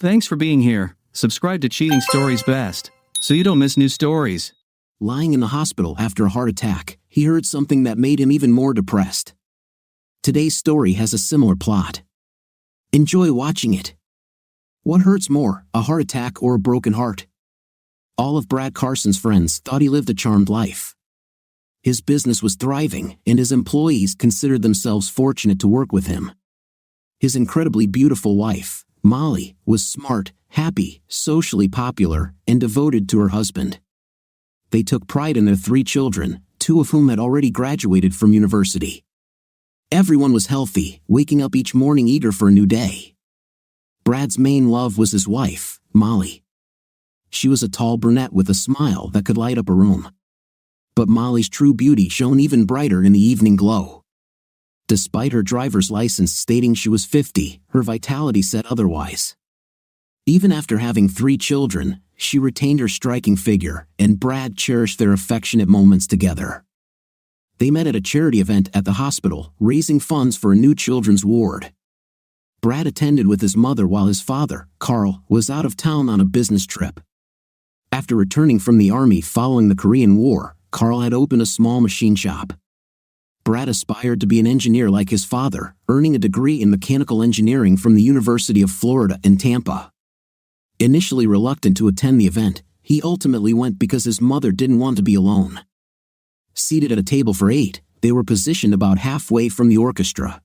Thanks for being here. Subscribe to Cheating Stories Best, so you don't miss new stories. Lying in the hospital after a heart attack, he heard something that made him even more depressed. Today's story has a similar plot. Enjoy watching it. What hurts more, a heart attack or a broken heart? All of Brad Carson's friends thought he lived a charmed life. His business was thriving, and his employees considered themselves fortunate to work with him. His incredibly beautiful wife, Molly, was smart, happy, socially popular, and devoted to her husband. They took pride in their 3 children, 2 of whom had already graduated from university. Everyone was healthy, waking up each morning eager for a new day. Brad's main love was his wife, Molly. She was a tall brunette with a smile that could light up a room. But Molly's true beauty shone even brighter in the evening glow. Despite her driver's license stating she was 50, her vitality said otherwise. Even after having 3 children, she retained her striking figure, and Brad cherished their affectionate moments together. They met at a charity event at the hospital, raising funds for a new children's ward. Brad attended with his mother while his father, Carl, was out of town on a business trip. After returning from the army following the Korean War, Carl had opened a small machine shop. Brad aspired to be an engineer like his father, earning a degree in mechanical engineering from the University of Florida in Tampa. Initially reluctant to attend the event, he ultimately went because his mother didn't want to be alone. Seated at a table for 8, they were positioned about halfway from the orchestra.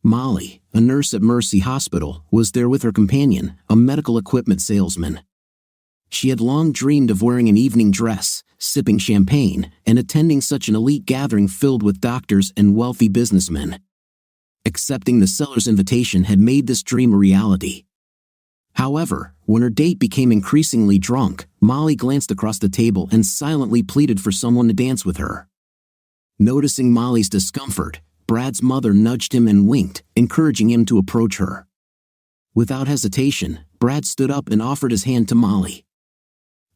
Molly, a nurse at Mercy Hospital, was there with her companion, a medical equipment salesman. She had long dreamed of wearing an evening dress, sipping champagne, and attending such an elite gathering filled with doctors and wealthy businessmen. Accepting the seller's invitation had made this dream a reality. However, when her date became increasingly drunk, Molly glanced across the table and silently pleaded for someone to dance with her. Noticing Molly's discomfort, Brad's mother nudged him and winked, encouraging him to approach her. Without hesitation, Brad stood up and offered his hand to Molly.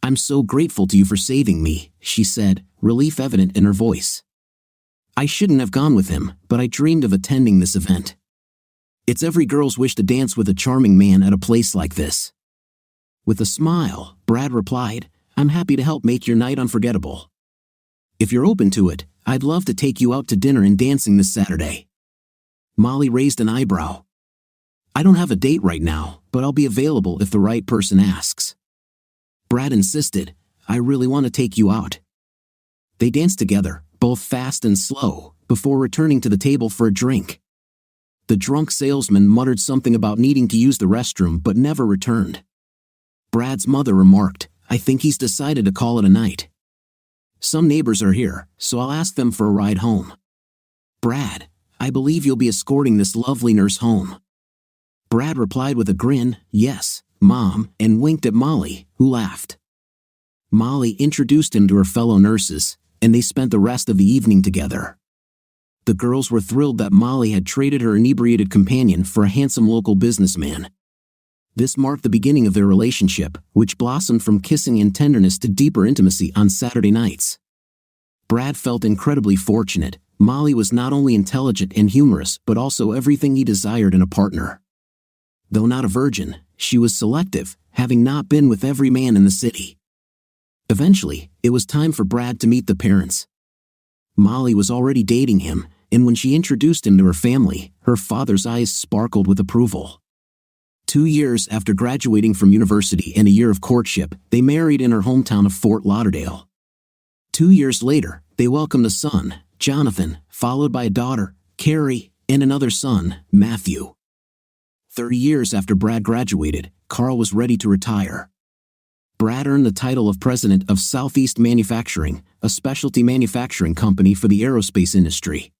"I'm so grateful to you for saving me," she said, relief evident in her voice. "I shouldn't have gone with him, but I dreamed of attending this event. It's every girl's wish to dance with a charming man at a place like this." With a smile, Brad replied, "I'm happy to help make your night unforgettable. If you're open to it, I'd love to take you out to dinner and dancing this Saturday." Molly raised an eyebrow. "I don't have a date right now, but I'll be available if the right person asks." Brad insisted, "I really want to take you out." They danced together, both fast and slow, before returning to the table for a drink. The drunk salesman muttered something about needing to use the restroom but never returned. Brad's mother remarked, "I think he's decided to call it a night. Some neighbors are here, so I'll ask them for a ride home." "Brad, I believe you'll be escorting this lovely nurse home." Brad replied with a grin, "Yes, Mom," and winked at Molly, who laughed. Molly introduced him to her fellow nurses, and they spent the rest of the evening together. The girls were thrilled that Molly had traded her inebriated companion for a handsome local businessman. This marked the beginning of their relationship, which blossomed from kissing and tenderness to deeper intimacy on Saturday nights. Brad felt incredibly fortunate. Molly was not only intelligent and humorous but also everything he desired in a partner. Though not a virgin, she was selective, having not been with every man in the city. Eventually, it was time for Brad to meet the parents. Molly was already dating him, and when she introduced him to her family, her father's eyes sparkled with approval. 2 years after graduating from university and a year of courtship, they married in her hometown of Fort Lauderdale. 2 years later, they welcomed a son, Jonathan, followed by a daughter, Carrie, and another son, Matthew. 30 years after Brad graduated, Carl was ready to retire. Brad earned the title of president of Southeast Manufacturing, a specialty manufacturing company for the aerospace industry.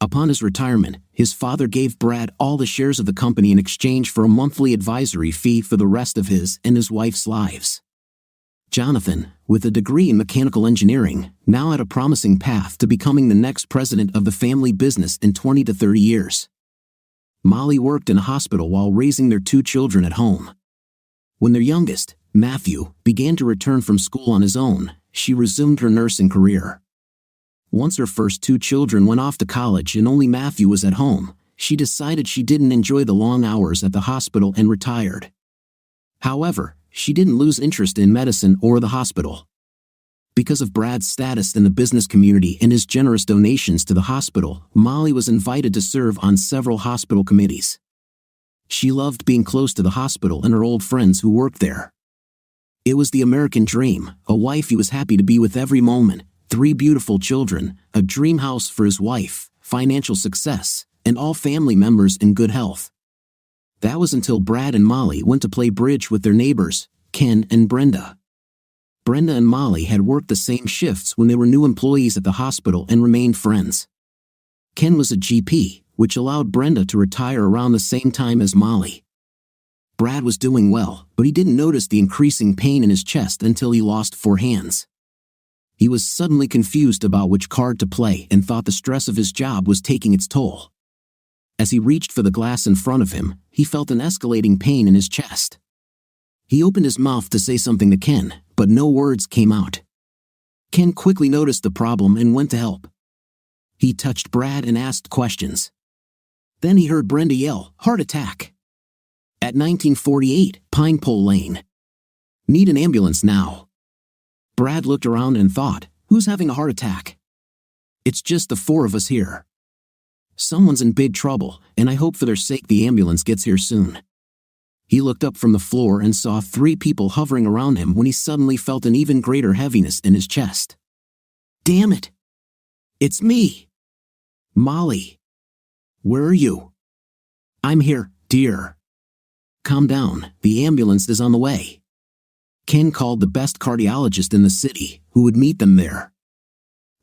Upon his retirement, his father gave Brad all the shares of the company in exchange for a monthly advisory fee for the rest of his and his wife's lives. Jonathan, with a degree in mechanical engineering, now had a promising path to becoming the next president of the family business in 20 to 30 years. Molly worked in a hospital while raising their 2 children at home. When their youngest, Matthew, began to return from school on his own, she resumed her nursing career. Once her first 2 children went off to college and only Matthew was at home, she decided she didn't enjoy the long hours at the hospital and retired. However, she didn't lose interest in medicine or the hospital. Because of Brad's status in the business community and his generous donations to the hospital, Molly was invited to serve on several hospital committees. She loved being close to the hospital and her old friends who worked there. It was the American dream, a wife he was happy to be with every moment, 3 beautiful children, a dream house for his wife, financial success, and all family members in good health. That was until Brad and Molly went to play bridge with their neighbors, Ken and Brenda. Brenda and Molly had worked the same shifts when they were new employees at the hospital and remained friends. Ken was a GP, which allowed Brenda to retire around the same time as Molly. Brad was doing well, but he didn't notice the increasing pain in his chest until he lost 4 hands. He was suddenly confused about which card to play and thought the stress of his job was taking its toll. As he reached for the glass in front of him, he felt an escalating pain in his chest. He opened his mouth to say something to Ken, but no words came out. Ken quickly noticed the problem and went to help. He touched Brad and asked questions. Then he heard Brenda yell, "Heart attack!" At 1948 Pine Pole Lane. "Need an ambulance now." Brad looked around and thought, "Who's having a heart attack? It's just the 4 of us here. Someone's in big trouble, and I hope for their sake the ambulance gets here soon." He looked up from the floor and saw 3 people hovering around him when he suddenly felt an even greater heaviness in his chest. "Damn it! It's me! Molly! Where are you?" "I'm here, dear. Calm down, the ambulance is on the way." Ken called the best cardiologist in the city, who would meet them there.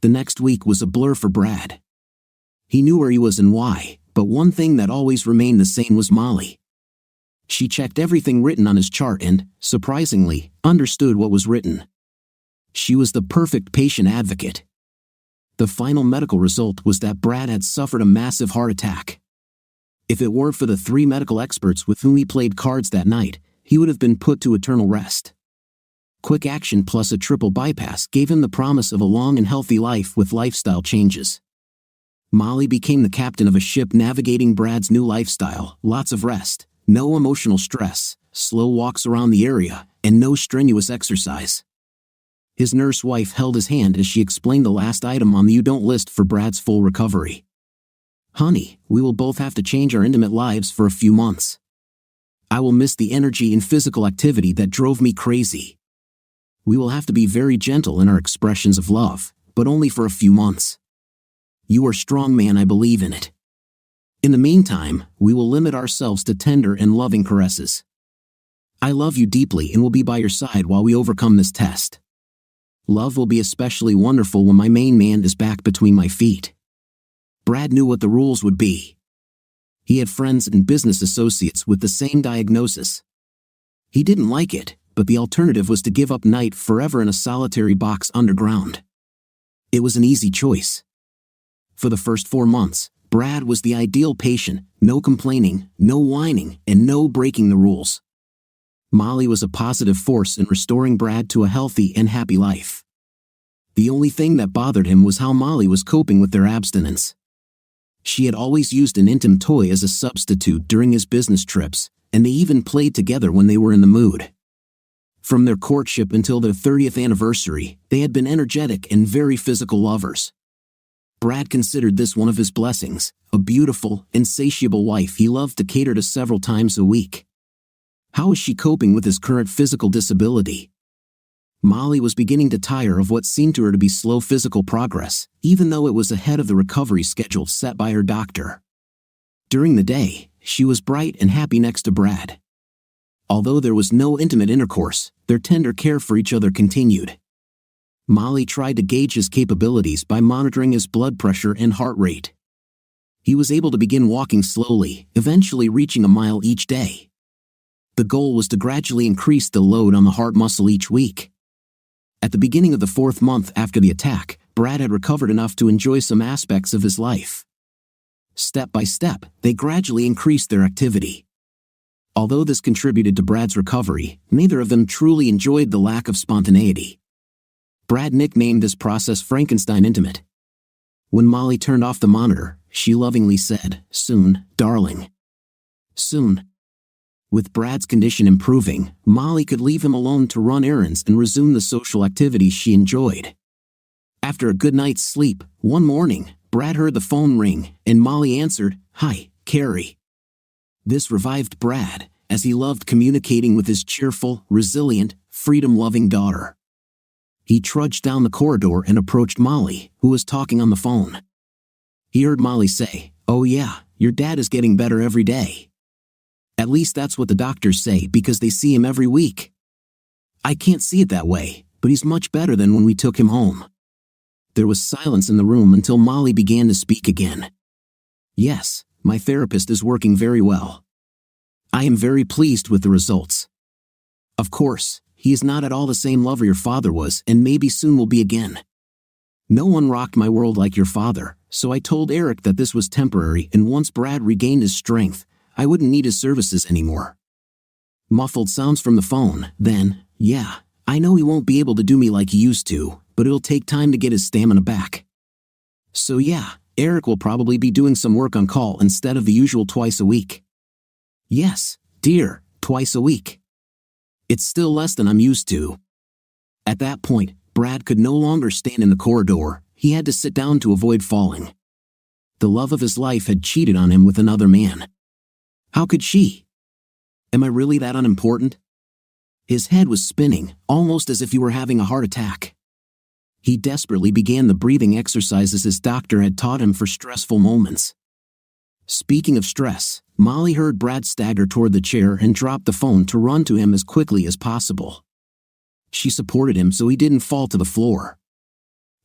The next week was a blur for Brad. He knew where he was and why, but one thing that always remained the same was Molly. She checked everything written on his chart and, surprisingly, understood what was written. She was the perfect patient advocate. The final medical result was that Brad had suffered a massive heart attack. If it weren't for the 3 medical experts with whom he played cards that night, he would have been put to eternal rest. Quick action plus a triple bypass gave him the promise of a long and healthy life with lifestyle changes. Molly became the captain of a ship navigating Brad's new lifestyle, lots of rest, no emotional stress, slow walks around the area, and no strenuous exercise. His nurse wife held his hand as she explained the last item on the "you don't" list for Brad's full recovery. "Honey, we will both have to change our intimate lives for a few months. I will miss the energy and physical activity that drove me crazy. We will have to be very gentle in our expressions of love, but only for a few months. You are strong, man, I believe in it. In the meantime, we will limit ourselves to tender and loving caresses. I love you deeply and will be by your side while we overcome this test. Love will be especially wonderful when my main man is back between my feet." Brad knew what the rules would be. He had friends and business associates with the same diagnosis. He didn't like it, but the alternative was to give up night forever in a solitary box underground. It was an easy choice. For the first 4 months, Brad was the ideal patient, no complaining, no whining, and no breaking the rules. Molly was a positive force in restoring Brad to a healthy and happy life. The only thing that bothered him was how Molly was coping with their abstinence. She had always used an intimate toy as a substitute during his business trips, and they even played together when they were in the mood. From their courtship until their 30th anniversary, they had been energetic and very physical lovers. Brad considered this one of his blessings, a beautiful, insatiable wife he loved to cater to several times a week. How was she coping with his current physical disability? Molly was beginning to tire of what seemed to her to be slow physical progress, even though it was ahead of the recovery schedule set by her doctor. During the day, she was bright and happy next to Brad. Although there was no intimate intercourse, their tender care for each other continued. Molly tried to gauge his capabilities by monitoring his blood pressure and heart rate. He was able to begin walking slowly, eventually reaching a mile each day. The goal was to gradually increase the load on the heart muscle each week. At the beginning of the 4th month after the attack, Brad had recovered enough to enjoy some aspects of his life. Step by step, they gradually increased their activity. Although this contributed to Brad's recovery, neither of them truly enjoyed the lack of spontaneity. Brad nicknamed this process Frankenstein Intimate. When Molly turned off the monitor, she lovingly said, "Soon, darling. Soon." With Brad's condition improving, Molly could leave him alone to run errands and resume the social activities she enjoyed. After a good night's sleep, one morning, Brad heard the phone ring, and Molly answered, "Hi, Carrie." This revived Brad, as he loved communicating with his cheerful, resilient, freedom-loving daughter. He trudged down the corridor and approached Molly, who was talking on the phone. He heard Molly say, "Oh yeah, your dad is getting better every day. At least that's what the doctors say because they see him every week. I can't see it that way, but he's much better than when we took him home." There was silence in the room until Molly began to speak again. "Yes, my therapist is working very well. I am very pleased with the results. Of course, he is not at all the same lover your father was and maybe soon will be again. No one rocked my world like your father, so I told Eric that this was temporary and once Brad regained his strength, I wouldn't need his services anymore." Muffled sounds from the phone, then, "Yeah, I know he won't be able to do me like he used to, but it'll take time to get his stamina back. So yeah, Eric will probably be doing some work on call instead of the usual twice a week." "Yes, dear, twice a week. It's still less than I'm used to." At that point, Brad could no longer stand in the corridor. He had to sit down to avoid falling. The love of his life had cheated on him with another man. How could she? Am I really that unimportant? His head was spinning, almost as if he were having a heart attack. He desperately began the breathing exercises his doctor had taught him for stressful moments. Speaking of stress, Molly heard Brad stagger toward the chair and drop the phone to run to him as quickly as possible. She supported him so he didn't fall to the floor.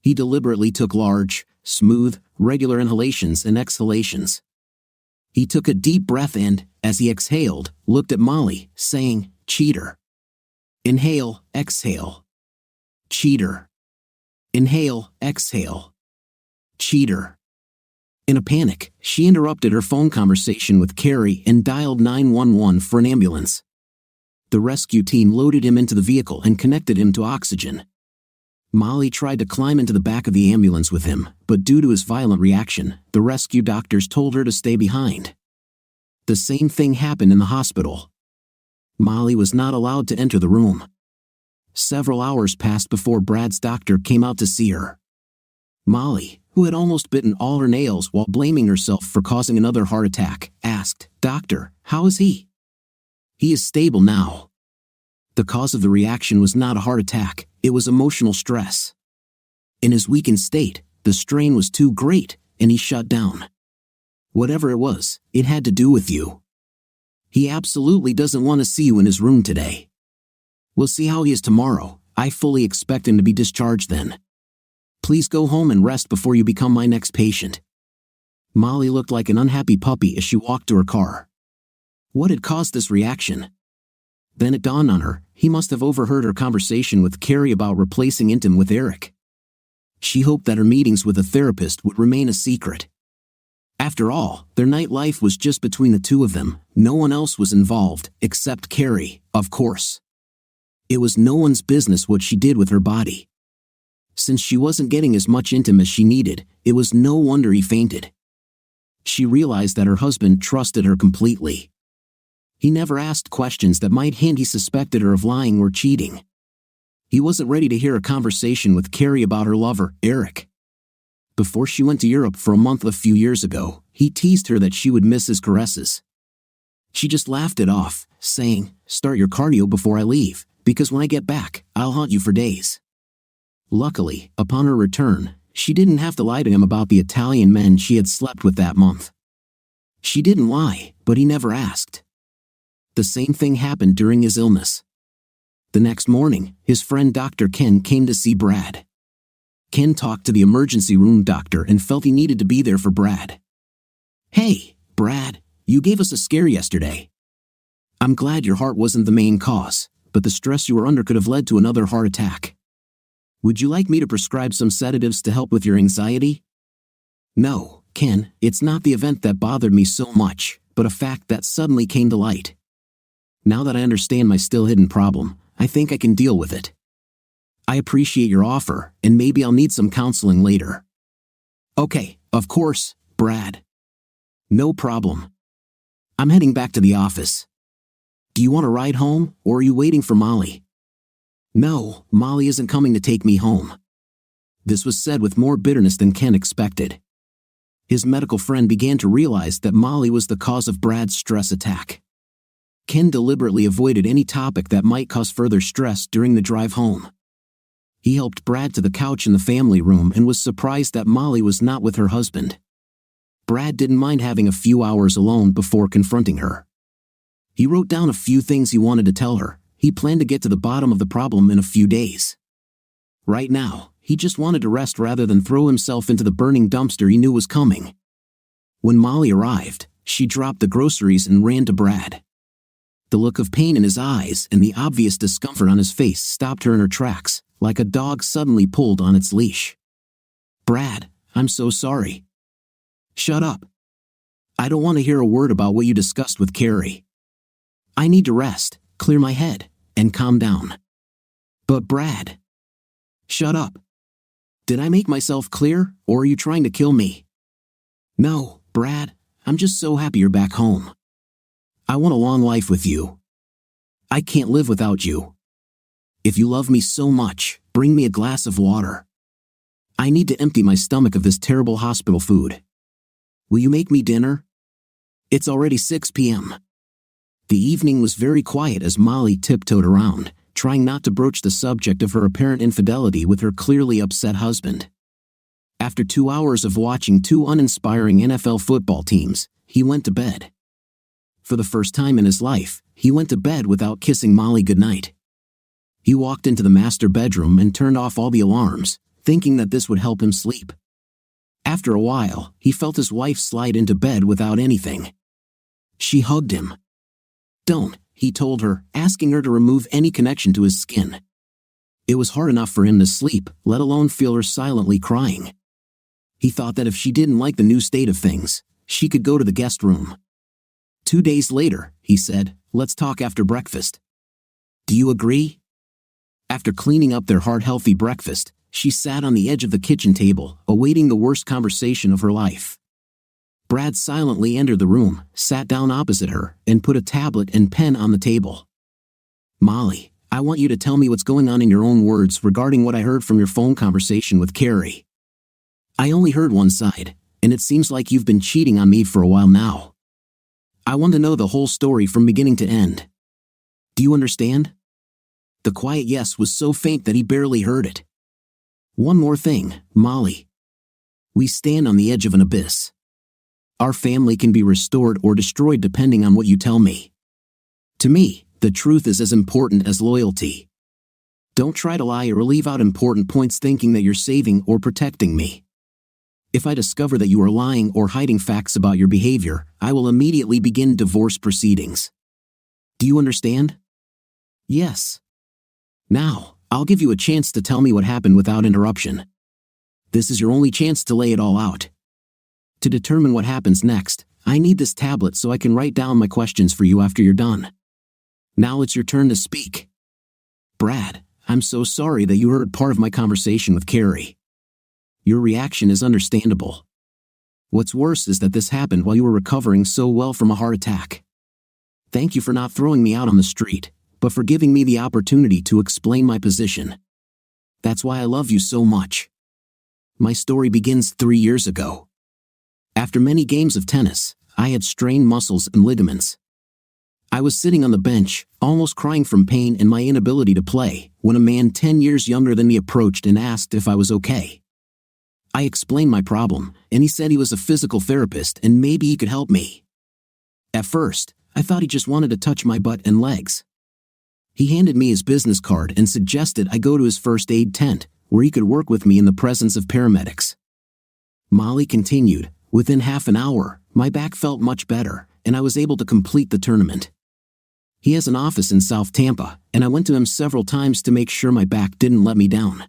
He deliberately took large, smooth, regular inhalations and exhalations. He took a deep breath and, as he exhaled, looked at Molly, saying, "Cheater. Inhale, exhale. Cheater. Inhale, exhale. Cheater." In a panic, she interrupted her phone conversation with Carrie and dialed 911 for an ambulance. The rescue team loaded him into the vehicle and connected him to oxygen. Molly tried to climb into the back of the ambulance with him, but due to his violent reaction, the rescue doctors told her to stay behind. The same thing happened in the hospital. Molly was not allowed to enter the room. Several hours passed before Brad's doctor came out to see her. Molly, who had almost bitten all her nails while blaming herself for causing another heart attack, asked, "Doctor, how is he?" "He is stable now." The cause of the reaction was not a heart attack, it was emotional stress. In his weakened state, the strain was too great, and he shut down. Whatever it was, it had to do with you. He absolutely doesn't want to see you in his room today. We'll see how he is tomorrow. I fully expect him to be discharged then. Please go home and rest before you become my next patient." Molly looked like an unhappy puppy as she walked to her car. What had caused this reaction? Then it dawned on her, he must have overheard her conversation with Carrie about replacing Intim with Eric. She hoped that her meetings with a therapist would remain a secret. After all, their nightlife was just between the two of them, no one else was involved, except Carrie, of course. It was no one's business what she did with her body. Since she wasn't getting as much Intim as she needed, it was no wonder he fainted. She realized that her husband trusted her completely. He never asked questions that might hint he suspected her of lying or cheating. He wasn't ready to hear a conversation with Carrie about her lover, Eric. Before she went to Europe for a month a few years ago, he teased her that she would miss his caresses. She just laughed it off, saying, "Start your cardio before I leave, because when I get back, I'll haunt you for days." Luckily, upon her return, she didn't have to lie to him about the Italian men she had slept with that month. She didn't lie, but he never asked. The same thing happened during his illness. The next morning, his friend Dr. Ken came to see Brad. Ken talked to the emergency room doctor and felt he needed to be there for Brad. "Hey, Brad, you gave us a scare yesterday. I'm glad your heart wasn't the main cause, but the stress you were under could have led to another heart attack. Would you like me to prescribe some sedatives to help with your anxiety?" "No, Ken, it's not the event that bothered me so much, but a fact that suddenly came to light. Now that I understand my still hidden problem, I think I can deal with it. I appreciate your offer, and maybe I'll need some counseling later." "Okay, of course, Brad. No problem. I'm heading back to the office." Do you want a ride home, or are you waiting for Molly? No, Molly isn't coming to take me home. This was said with more bitterness than Ken expected. His medical friend began to realize that Molly was the cause of Brad's stress attack. Ken deliberately avoided any topic that might cause further stress during the drive home. He helped Brad to the couch in the family room and was surprised that Molly was not with her husband. Brad didn't mind having a few hours alone before confronting her. He wrote down a few things he wanted to tell her. He planned to get to the bottom of the problem in a few days. Right now, he just wanted to rest rather than throw himself into the burning dumpster he knew was coming. When Molly arrived, she dropped the groceries and ran to Brad. The look of pain in his eyes and the obvious discomfort on his face stopped her in her tracks, like a dog suddenly pulled on its leash. Brad, I'm so sorry. Shut up. I don't want to hear a word about what you discussed with Carrie. I need to rest, clear my head, and calm down. But Brad. Shut up. Did I make myself clear, or are you trying to kill me? No, Brad, I'm just so happy you're back home. I want a long life with you. I can't live without you. If you love me so much, bring me a glass of water. I need to empty my stomach of this terrible hospital food. Will you make me dinner? It's already 6 p.m. The evening was very quiet as Molly tiptoed around, trying not to broach the subject of her apparent infidelity with her clearly upset husband. After 2 hours of watching two uninspiring NFL football teams, he went to bed. For the first time in his life, he went to bed without kissing Molly goodnight. He walked into the master bedroom and turned off all the alarms, thinking that this would help him sleep. After a while, he felt his wife slide into bed without anything. She hugged him. Don't, he told her, asking her to remove any connection to his skin. It was hard enough for him to sleep, let alone feel her silently crying. He thought that if she didn't like the new state of things, she could go to the guest room. 2 days later, he said, let's talk after breakfast. Do you agree? After cleaning up their heart-healthy breakfast, she sat on the edge of the kitchen table, awaiting the worst conversation of her life. Brad silently entered the room, sat down opposite her, and put a tablet and pen on the table. Molly, I want you to tell me what's going on in your own words regarding what I heard from your phone conversation with Carrie. I only heard one side, and it seems like you've been cheating on me for a while now. I want to know the whole story from beginning to end. Do you understand? The quiet yes was so faint that he barely heard it. One more thing, Molly. We stand on the edge of an abyss. Our family can be restored or destroyed depending on what you tell me. To me, the truth is as important as loyalty. Don't try to lie or leave out important points thinking that you're saving or protecting me. If I discover that you are lying or hiding facts about your behavior, I will immediately begin divorce proceedings. Do you understand? Yes. Now, I'll give you a chance to tell me what happened without interruption. This is your only chance to lay it all out. To determine what happens next, I need this tablet so I can write down my questions for you after you're done. Now it's your turn to speak. Brad, I'm so sorry that you heard part of my conversation with Carrie. Your reaction is understandable. What's worse is that this happened while you were recovering so well from a heart attack. Thank you for not throwing me out on the street, but for giving me the opportunity to explain my position. That's why I love you so much. My story begins 3 years ago. After many games of tennis, I had strained muscles and ligaments. I was sitting on the bench, almost crying from pain and my inability to play, when a man 10 years younger than me approached and asked if I was okay. I explained my problem, and he said he was a physical therapist and maybe he could help me. At first, I thought he just wanted to touch my butt and legs. He handed me his business card and suggested I go to his first aid tent, where he could work with me in the presence of paramedics. Molly continued, within half an hour, my back felt much better, and I was able to complete the tournament. He has an office in South Tampa, and I went to him several times to make sure my back didn't let me down.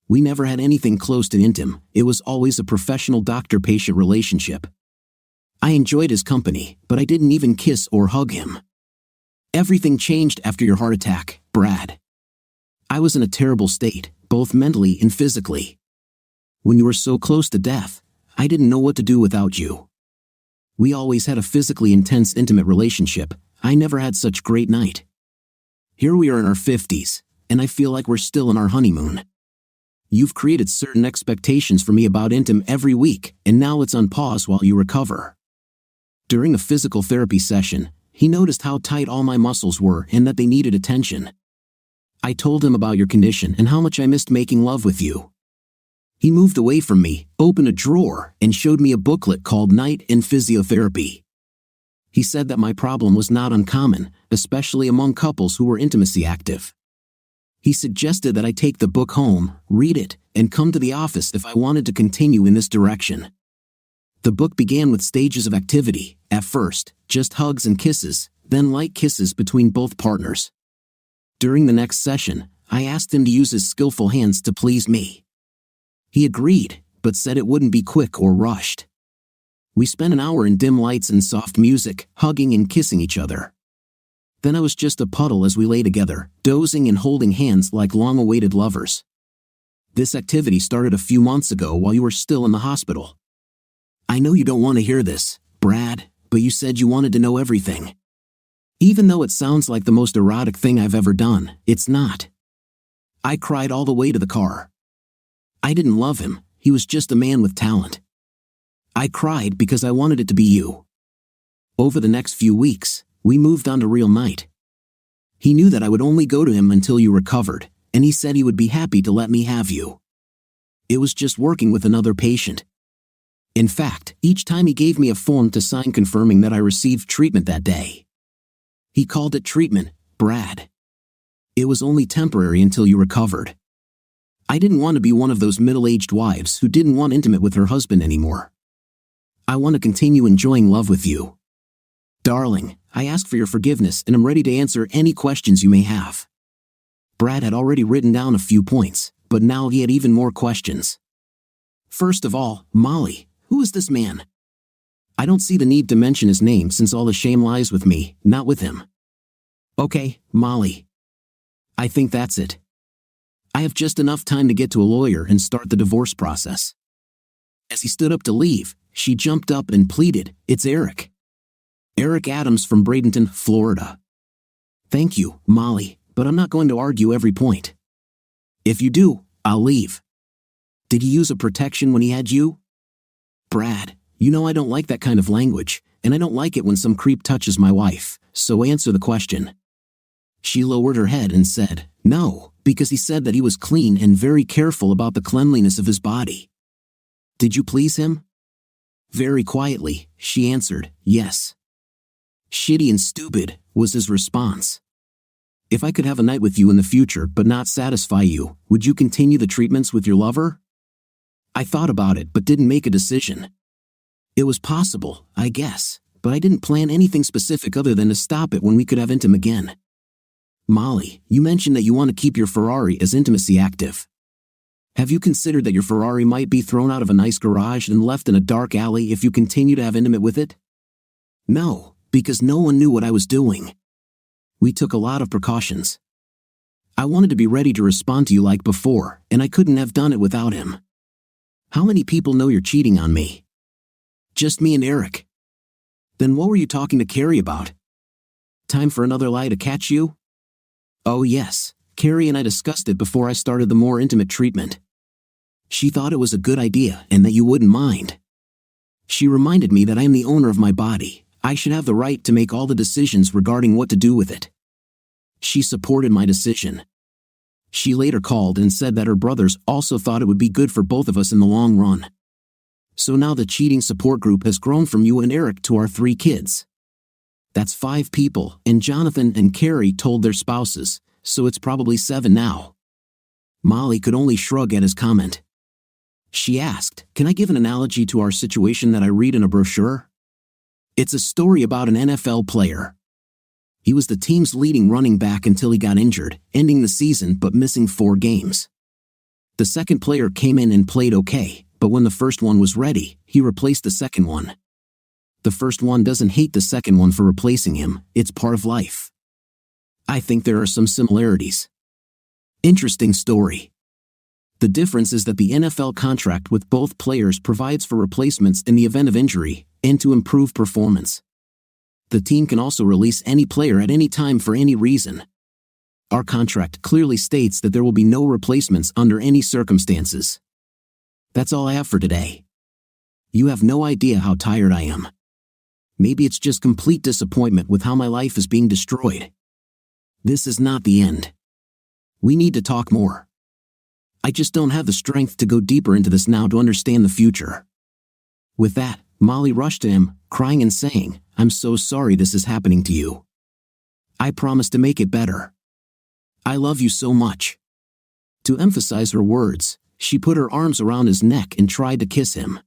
We never had anything close to intimate, it was always a professional doctor-patient relationship. I enjoyed his company, but I didn't even kiss or hug him. Everything changed after your heart attack, Brad. I was in a terrible state, both mentally and physically. When you were so close to death, I didn't know what to do without you. We always had a physically intense, intimate relationship, I never had such great night. Here we are in our 50s, and I feel like we're still in our honeymoon. You've created certain expectations for me about intim every week, and now it's on pause while you recover. During a physical therapy session, he noticed how tight all my muscles were and that they needed attention. I told him about your condition and how much I missed making love with you. He moved away from me, opened a drawer, and showed me a booklet called Night in Physiotherapy. He said that my problem was not uncommon, especially among couples who were intimacy active. He suggested that I take the book home, read it, and come to the office if I wanted to continue in this direction. The book began with stages of activity, at first, just hugs and kisses, then light kisses between both partners. During the next session, I asked him to use his skillful hands to please me. He agreed, but said it wouldn't be quick or rushed. We spent an hour in dim lights and soft music, hugging and kissing each other. Then I was just a puddle as we lay together, dozing and holding hands like long-awaited lovers. This activity started a few months ago while you were still in the hospital. I know you don't want to hear this, Brad, but you said you wanted to know everything. Even though it sounds like the most erotic thing I've ever done, it's not. I cried all the way to the car. I didn't love him, he was just a man with talent. I cried because I wanted it to be you. Over the next few weeks, we moved on to real night. He knew that I would only go to him until you recovered, and he said he would be happy to let me have you. It was just working with another patient. In fact, each time he gave me a form to sign confirming that I received treatment that day. He called it treatment, Brad. It was only temporary until you recovered. I didn't want to be one of those middle-aged wives who didn't want intimate with her husband anymore. I want to continue enjoying love with you. Darling, I ask for your forgiveness and am ready to answer any questions you may have. Brad had already written down a few points, but now he had even more questions. First of all, Molly, who is this man? I don't see the need to mention his name since all the shame lies with me, not with him. Okay, Molly. I think that's it. I have just enough time to get to a lawyer and start the divorce process. As he stood up to leave, she jumped up and pleaded, "It's Eric. Eric Adams from Bradenton, Florida." Thank you, Molly, but I'm not going to argue every point. If you do, I'll leave. Did he use a protection when he had you? Brad, you know I don't like that kind of language, and I don't like it when some creep touches my wife, so answer the question. She lowered her head and said, no, because he said that he was clean and very careful about the cleanliness of his body. Did you please him? Very quietly, she answered, yes. Shitty and stupid, was his response. If I could have a night with you in the future but not satisfy you, would you continue the treatments with your lover? I thought about it but didn't make a decision. It was possible, I guess, but I didn't plan anything specific other than to stop it when we could have intim again. Molly, you mentioned that you want to keep your Ferrari as intimacy active. Have you considered that your Ferrari might be thrown out of a nice garage and left in a dark alley if you continue to have intimate with it? No, because no one knew what I was doing. We took a lot of precautions. I wanted to be ready to respond to you like before, and I couldn't have done it without him. How many people know you're cheating on me? Just me and Eric. Then what were you talking to Carrie about? Time for another lie to catch you? Oh yes, Carrie and I discussed it before I started the more intimate treatment. She thought it was a good idea and that you wouldn't mind. She reminded me that I am the owner of my body. I should have the right to make all the decisions regarding what to do with it. She supported my decision. She later called and said that her brothers also thought it would be good for both of us in the long run. So now the cheating support group has grown from you and Eric to our 3 kids. That's 5 people, and Jonathan and Carrie told their spouses, so it's probably 7 now. Molly could only shrug at his comment. She asked, can I give an analogy to our situation that I read in a brochure? It's a story about an NFL player. He was the team's leading running back until he got injured, ending the season but missing 4 games. The second player came in and played okay, but when the first one was ready, he replaced the second one. The first one doesn't hate the second one for replacing him, it's part of life. I think there are some similarities. Interesting story. The difference is that the NFL contract with both players provides for replacements in the event of injury, and to improve performance. The team can also release any player at any time for any reason. Our contract clearly states that there will be no replacements under any circumstances. That's all I have for today. You have no idea how tired I am. Maybe it's just complete disappointment with how my life is being destroyed. This is not the end. We need to talk more. I just don't have the strength to go deeper into this now to understand the future. With that, Molly rushed to him, crying and saying, "I'm so sorry this is happening to you. I promise to make it better. I love you so much." To emphasize her words, she put her arms around his neck and tried to kiss him.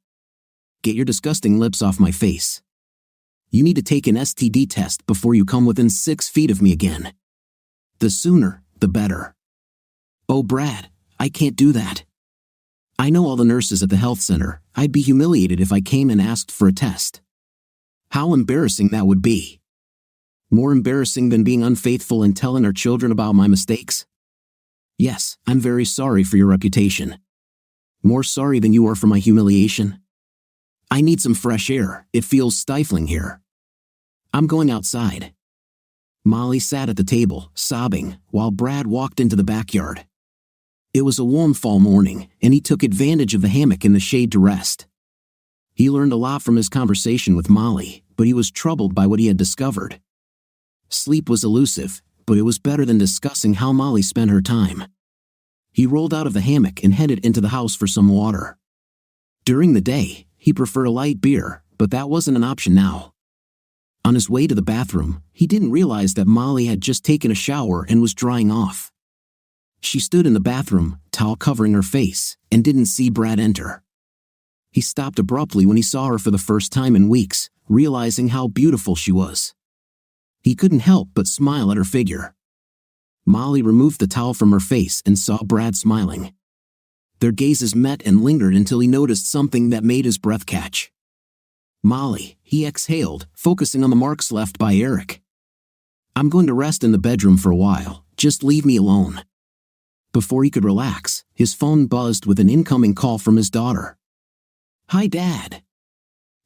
"Get your disgusting lips off my face. You need to take an STD test before you come within 6 feet of me again. The sooner, the better." "Oh, Brad, I can't do that. I know all the nurses at the health center. I'd be humiliated if I came and asked for a test. How embarrassing that would be. More embarrassing than being unfaithful and telling our children about my mistakes. Yes, I'm very sorry for your reputation. More sorry than you are for my humiliation. I need some fresh air. It feels stifling here. I'm going outside." Molly sat at the table, sobbing, while Brad walked into the backyard. It was a warm fall morning, and he took advantage of the hammock in the shade to rest. He learned a lot from his conversation with Molly, but he was troubled by what he had discovered. Sleep was elusive, but it was better than discussing how Molly spent her time. He rolled out of the hammock and headed into the house for some water. During the day, he preferred a light beer, but that wasn't an option now. On his way to the bathroom, he didn't realize that Molly had just taken a shower and was drying off. She stood in the bathroom, towel covering her face, and didn't see Brad enter. He stopped abruptly when he saw her for the first time in weeks, realizing how beautiful she was. He couldn't help but smile at her figure. Molly removed the towel from her face and saw Brad smiling. Their gazes met and lingered until he noticed something that made his breath catch. "Molly," he exhaled, focusing on the marks left by Eric. "I'm going to rest in the bedroom for a while, just leave me alone." Before he could relax, his phone buzzed with an incoming call from his daughter. "Hi, Dad.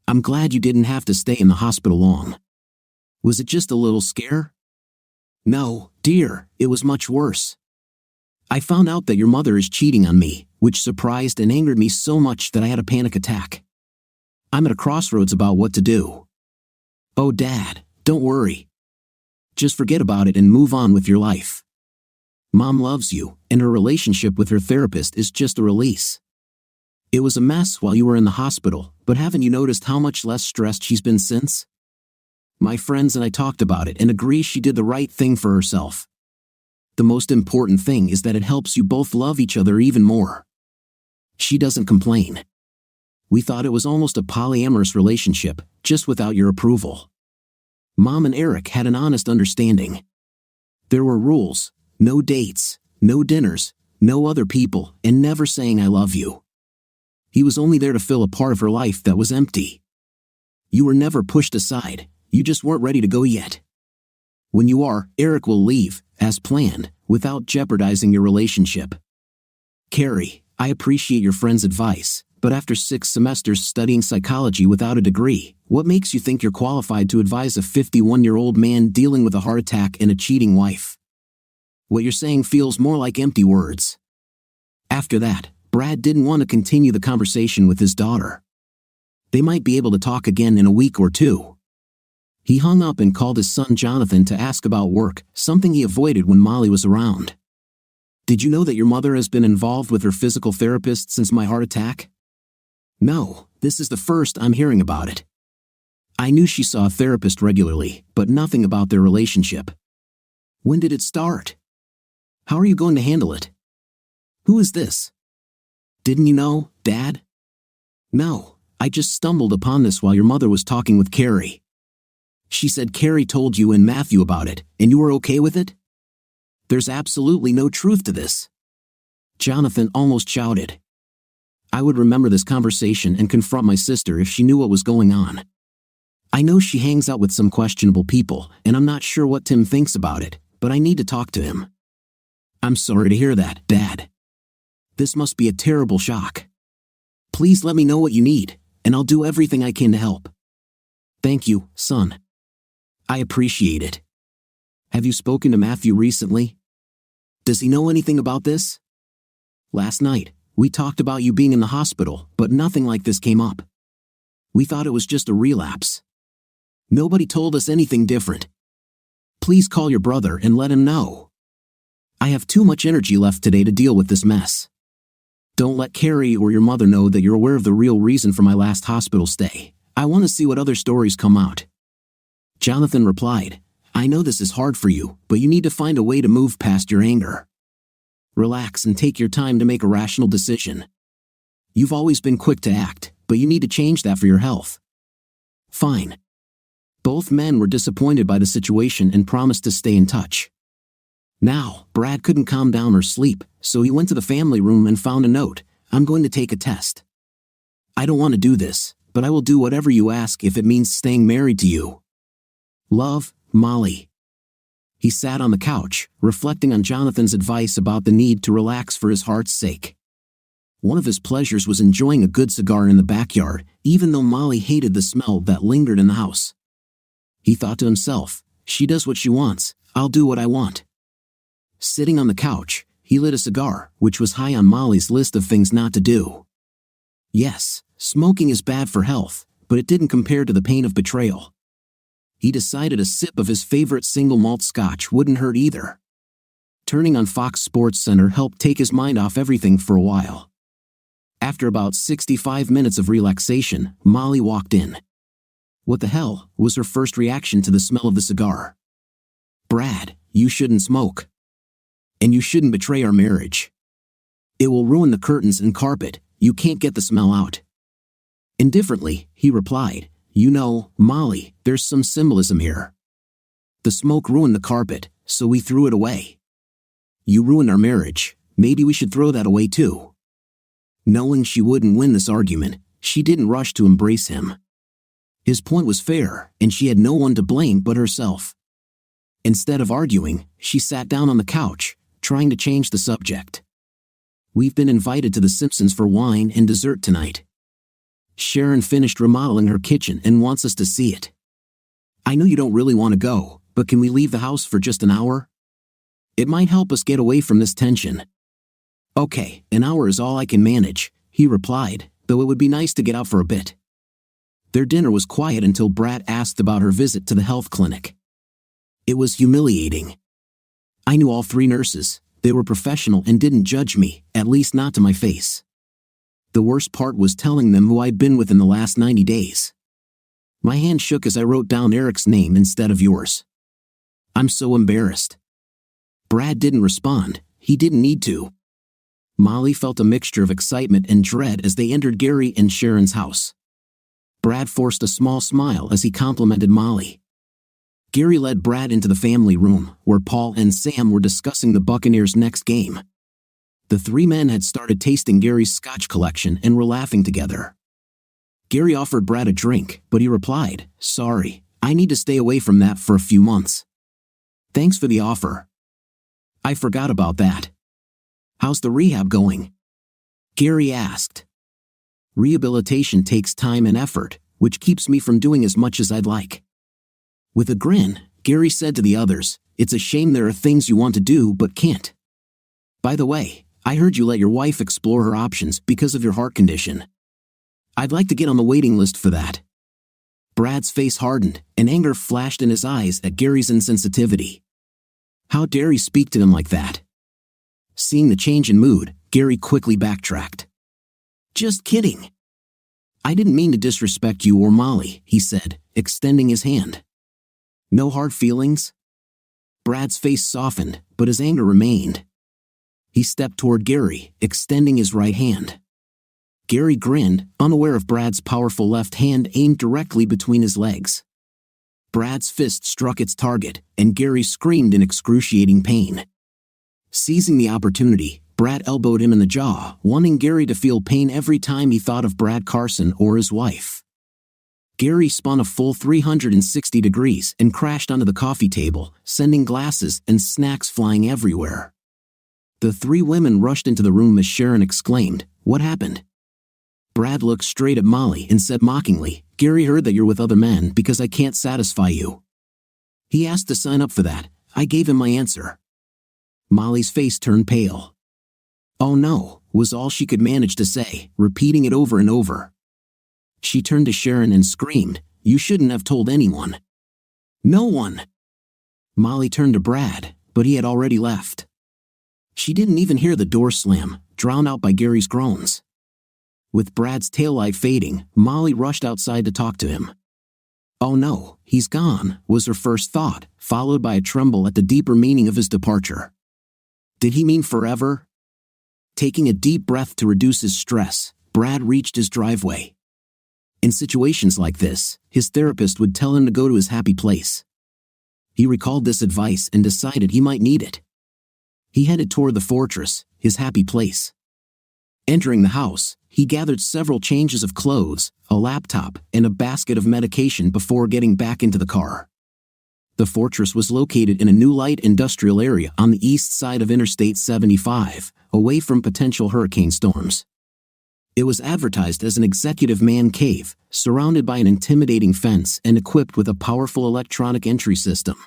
I'm glad you didn't have to stay in the hospital long. Was it just a little scare?" "No, dear, it was much worse. I found out that your mother is cheating on me, which surprised and angered me so much that I had a panic attack. I'm at a crossroads about what to do." "Oh, Dad, don't worry. Just forget about it and move on with your life. Mom loves you, and her relationship with her therapist is just a release. It was a mess while you were in the hospital, but haven't you noticed how much less stressed she's been since? My friends and I talked about it and agree she did the right thing for herself. The most important thing is that it helps you both love each other even more. She doesn't complain. We thought it was almost a polyamorous relationship, just without your approval. Mom and Eric had an honest understanding. There were rules, no dates, no dinners, no other people, and never saying I love you. He was only there to fill a part of her life that was empty. You were never pushed aside, you just weren't ready to go yet. When you are, Eric will leave, as planned, without jeopardizing your relationship. Carrie, I appreciate your friend's advice, but after 6 semesters studying psychology without a degree, what makes you think you're qualified to advise a 51-year-old man dealing with a heart attack and a cheating wife? What you're saying feels more like empty words." After that, Brad didn't want to continue the conversation with his daughter. They might be able to talk again in a week or 2. He hung up and called his son Jonathan to ask about work, something he avoided when Molly was around. "Did you know that your mother has been involved with her physical therapist since my heart attack?" "No, this is the first I'm hearing about it. I knew she saw a therapist regularly, but nothing about their relationship. When did it start? How are you going to handle it? Who is this? Didn't you know, Dad?" "No, I just stumbled upon this while your mother was talking with Carrie. She said Carrie told you and Matthew about it, and you were okay with it? There's absolutely no truth to this." Jonathan almost shouted. "I would remember this conversation and confront my sister if she knew what was going on. I know she hangs out with some questionable people, and I'm not sure what Tim thinks about it, but I need to talk to him." "I'm sorry to hear that, Dad. This must be a terrible shock. Please let me know what you need, and I'll do everything I can to help. Thank you, son." I appreciate it. Have you spoken to Matthew recently? Does he know anything about this? Last night, we talked about you being in the hospital, but nothing like this came up. We thought it was just a relapse. Nobody told us anything different. Please call your brother and let him know. I have too much energy left today to deal with this mess. Don't let Carrie or your mother know that you're aware of the real reason for my last hospital stay. I want to see what other stories come out. Jonathan replied, I know this is hard for you, but you need to find a way to move past your anger. Relax and take your time to make a rational decision. You've always been quick to act, but you need to change that for your health. Fine. Both men were disappointed by the situation and promised to stay in touch. Now, Brad couldn't calm down or sleep, so he went to the family room and found a note. I'm going to take a test. I don't want to do this, but I will do whatever you ask if it means staying married to you. Love, Molly. He sat on the couch, reflecting on Jonathan's advice about the need to relax for his heart's sake. One of his pleasures was enjoying a good cigar in the backyard, even though Molly hated the smell that lingered in the house. He thought to himself, she does what she wants, I'll do what I want. Sitting on the couch, he lit a cigar, which was high on Molly's list of things not to do. Yes, smoking is bad for health, but it didn't compare to the pain of betrayal. He decided a sip of his favorite single malt scotch wouldn't hurt either. Turning on Fox Sports Center helped take his mind off everything for a while. After about 65 minutes of relaxation, Molly walked in. What the hell was her first reaction to the smell of the cigar? Brad, you shouldn't smoke. And you shouldn't betray our marriage. It will ruin the curtains and carpet, you can't get the smell out. Indifferently, he replied, you know, Molly, there's some symbolism here. The smoke ruined the carpet, so we threw it away. You ruined our marriage, maybe we should throw that away too. Knowing she wouldn't win this argument, she didn't rush to embrace him. His point was fair, and she had no one to blame but herself. Instead of arguing, she sat down on the couch, trying to change the subject. We've been invited to the Simpsons for wine and dessert tonight. Sharon finished remodeling her kitchen and wants us to see it. I know you don't really want to go, but can we leave the house for just an hour? It might help us get away from this tension. Okay, an hour is all I can manage, he replied, though it would be nice to get out for a bit. Their dinner was quiet until Brad asked about her visit to the health clinic. It was humiliating. I knew all 3 nurses. They were professional and didn't judge me, at least not to my face. The worst part was telling them who I'd been with in the last 90 days. My hand shook as I wrote down Eric's name instead of yours. I'm so embarrassed. Brad didn't respond. He didn't need to. Molly felt a mixture of excitement and dread as they entered Gary and Sharon's house. Brad forced a small smile as he complimented Molly. Gary led Brad into the family room, where Paul and Sam were discussing the Buccaneers' next game. The 3 men had started tasting Gary's scotch collection and were laughing together. Gary offered Brad a drink, but he replied, sorry, I need to stay away from that for a few months. Thanks for the offer. I forgot about that. How's the rehab going? Gary asked. Rehabilitation takes time and effort, which keeps me from doing as much as I'd like. With a grin, Gary said to the others, it's a shame there are things you want to do but can't. By the way, I heard you let your wife explore her options because of your heart condition. I'd like to get on the waiting list for that. Brad's face hardened, and anger flashed in his eyes at Gary's insensitivity. How dare he speak to him like that? Seeing the change in mood, Gary quickly backtracked. Just kidding. I didn't mean to disrespect you or Molly, he said, extending his hand. No hard feelings? Brad's face softened, but his anger remained. He stepped toward Gary, extending his right hand. Gary grinned, unaware of Brad's powerful left hand aimed directly between his legs. Brad's fist struck its target, and Gary screamed in excruciating pain. Seizing the opportunity, Brad elbowed him in the jaw, wanting Gary to feel pain every time he thought of Brad Carson or his wife. Gary spun a full 360 degrees and crashed onto the coffee table, sending glasses and snacks flying everywhere. The 3 women rushed into the room as Sharon exclaimed, "What happened?" Brad looked straight at Molly and said mockingly, "Gary heard that you're with other men because I can't satisfy you." He asked to sign up for that. I gave him my answer. Molly's face turned pale. Oh no, was all she could manage to say, repeating it over and over. She turned to Sharon and screamed, "You shouldn't have told anyone." No one. Molly turned to Brad, but he had already left. She didn't even hear the door slam, drowned out by Gary's groans. With Brad's taillight fading, Molly rushed outside to talk to him. Oh no, he's gone, was her first thought, followed by a tremble at the deeper meaning of his departure. Did he mean forever? Taking a deep breath to reduce his stress, Brad reached his driveway. In situations like this, his therapist would tell him to go to his happy place. He recalled this advice and decided he might need it. He headed toward the fortress, his happy place. Entering the house, he gathered several changes of clothes, a laptop, and a basket of medication before getting back into the car. The fortress was located in a new light industrial area on the east side of Interstate 75, away from potential hurricane storms. It was advertised as an executive man cave, surrounded by an intimidating fence and equipped with a powerful electronic entry system.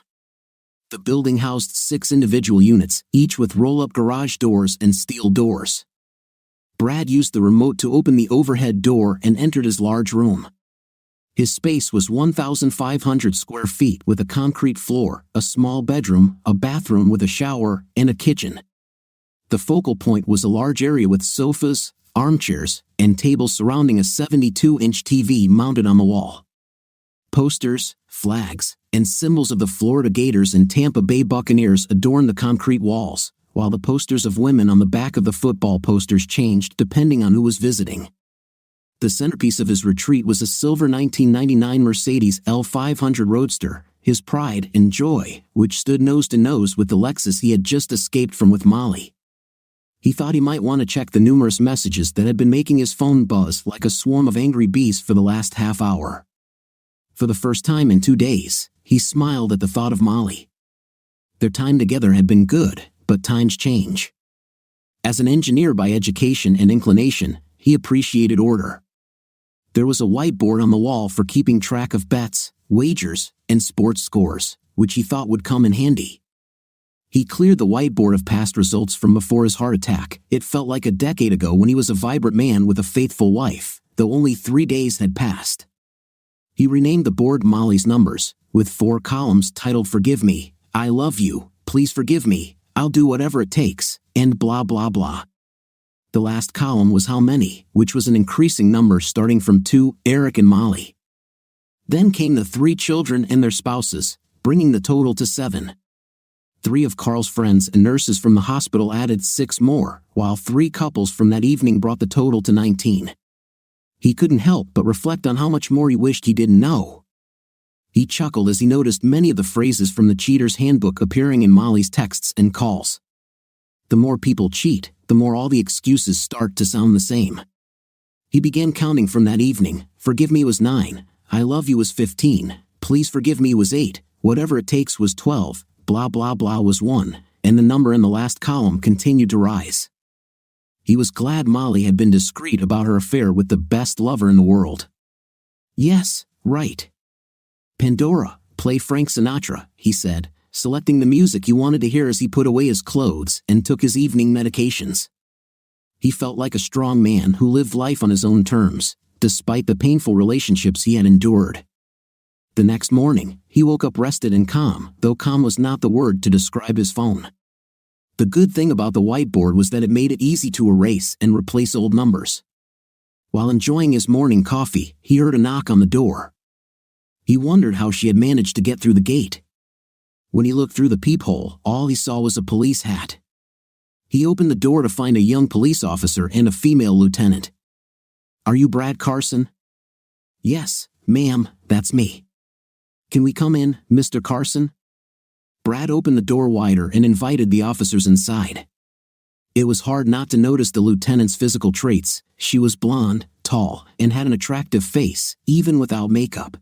The building housed 6 individual units, each with roll-up garage doors and steel doors. Brad used the remote to open the overhead door and entered his large room. His space was 1,500 square feet with a concrete floor, a small bedroom, a bathroom with a shower, and a kitchen. The focal point was a large area with sofas, armchairs, and tables surrounding a 72-inch TV mounted on the wall. Posters, flags, and symbols of the Florida Gators and Tampa Bay Buccaneers adorned the concrete walls, while the posters of women on the back of the football posters changed depending on who was visiting. The centerpiece of his retreat was a silver 1999 Mercedes L500 Roadster, his pride and joy, which stood nose to nose with the Lexus he had just escaped from with Molly. He thought he might want to check the numerous messages that had been making his phone buzz like a swarm of angry bees for the last half hour. For the first time in 2 days, he smiled at the thought of Molly. Their time together had been good, but times change. As an engineer by education and inclination, he appreciated order. There was a whiteboard on the wall for keeping track of bets, wagers, and sports scores, which he thought would come in handy. He cleared the whiteboard of past results from before his heart attack. It felt like a decade ago when he was a vibrant man with a faithful wife, though only 3 days had passed. He renamed the board Molly's Numbers, with 4 columns titled Forgive Me, I Love You, Please Forgive Me, I'll Do Whatever It Takes, and blah blah blah. The last column was How Many, which was an increasing number starting from 2, Eric and Molly. Then came the 3 children and their spouses, bringing the total to 7. 3 of Carl's friends and nurses from the hospital added 6 more, while 3 couples from that evening brought the total to 19. He couldn't help but reflect on how much more he wished he didn't know. He chuckled as he noticed many of the phrases from the cheater's handbook appearing in Molly's texts and calls. The more people cheat, the more all the excuses start to sound the same. He began counting from that evening. Forgive me was 9, I love you was 15, please forgive me was 8, whatever it takes was 12, blah blah blah was 1, and the number in the last column continued to rise. He was glad Molly had been discreet about her affair with the best lover in the world. Yes, right. Pandora, play Frank Sinatra, he said, selecting the music he wanted to hear as he put away his clothes and took his evening medications. He felt like a strong man who lived life on his own terms, despite the painful relationships he had endured. The next morning, he woke up rested and calm, though calm was not the word to describe his phone. The good thing about the whiteboard was that it made it easy to erase and replace old numbers. While enjoying his morning coffee, he heard a knock on the door. He wondered how she had managed to get through the gate. When he looked through the peephole, all he saw was a police hat. He opened the door to find a young police officer and a female lieutenant. Are you Brad Carson? Yes, ma'am, that's me. Can we come in, Mr. Carson? Brad opened the door wider and invited the officers inside. It was hard not to notice the lieutenant's physical traits. She was blonde, tall, and had an attractive face, even without makeup.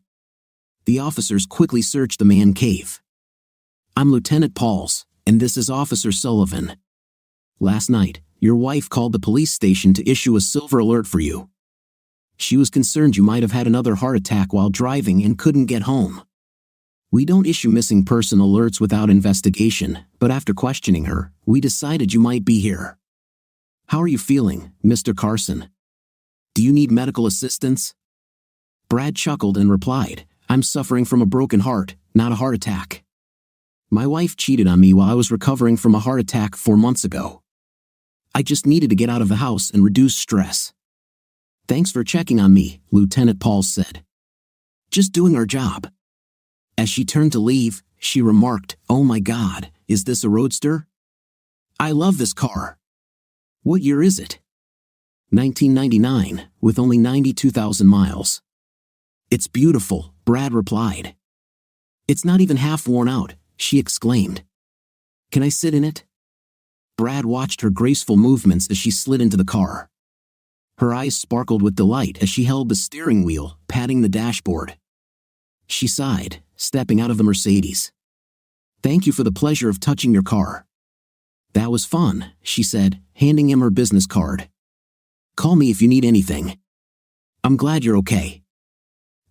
The officers quickly searched the man cave. I'm Lieutenant Pauls, and this is Officer Sullivan. Last night, your wife called the police station to issue a silver alert for you. She was concerned you might have had another heart attack while driving and couldn't get home. We don't issue missing person alerts without investigation, but after questioning her, we decided you might be here. How are you feeling, Mr. Carson? Do you need medical assistance? Brad chuckled and replied, I'm suffering from a broken heart, not a heart attack. My wife cheated on me while I was recovering from a heart attack 4 months ago. I just needed to get out of the house and reduce stress. Thanks for checking on me, Lieutenant Pauls said. Just doing our job. As she turned to leave, she remarked, Oh my God, is this a roadster? I love this car. What year is it? 1999, with only 92,000 miles. It's beautiful, Brad replied. It's not even half worn out, she exclaimed. Can I sit in it? Brad watched her graceful movements as she slid into the car. Her eyes sparkled with delight as she held the steering wheel, patting the dashboard. She sighed, stepping out of the Mercedes. Thank you for the pleasure of touching your car. That was fun, she said, handing him her business card. Call me if you need anything. I'm glad you're okay.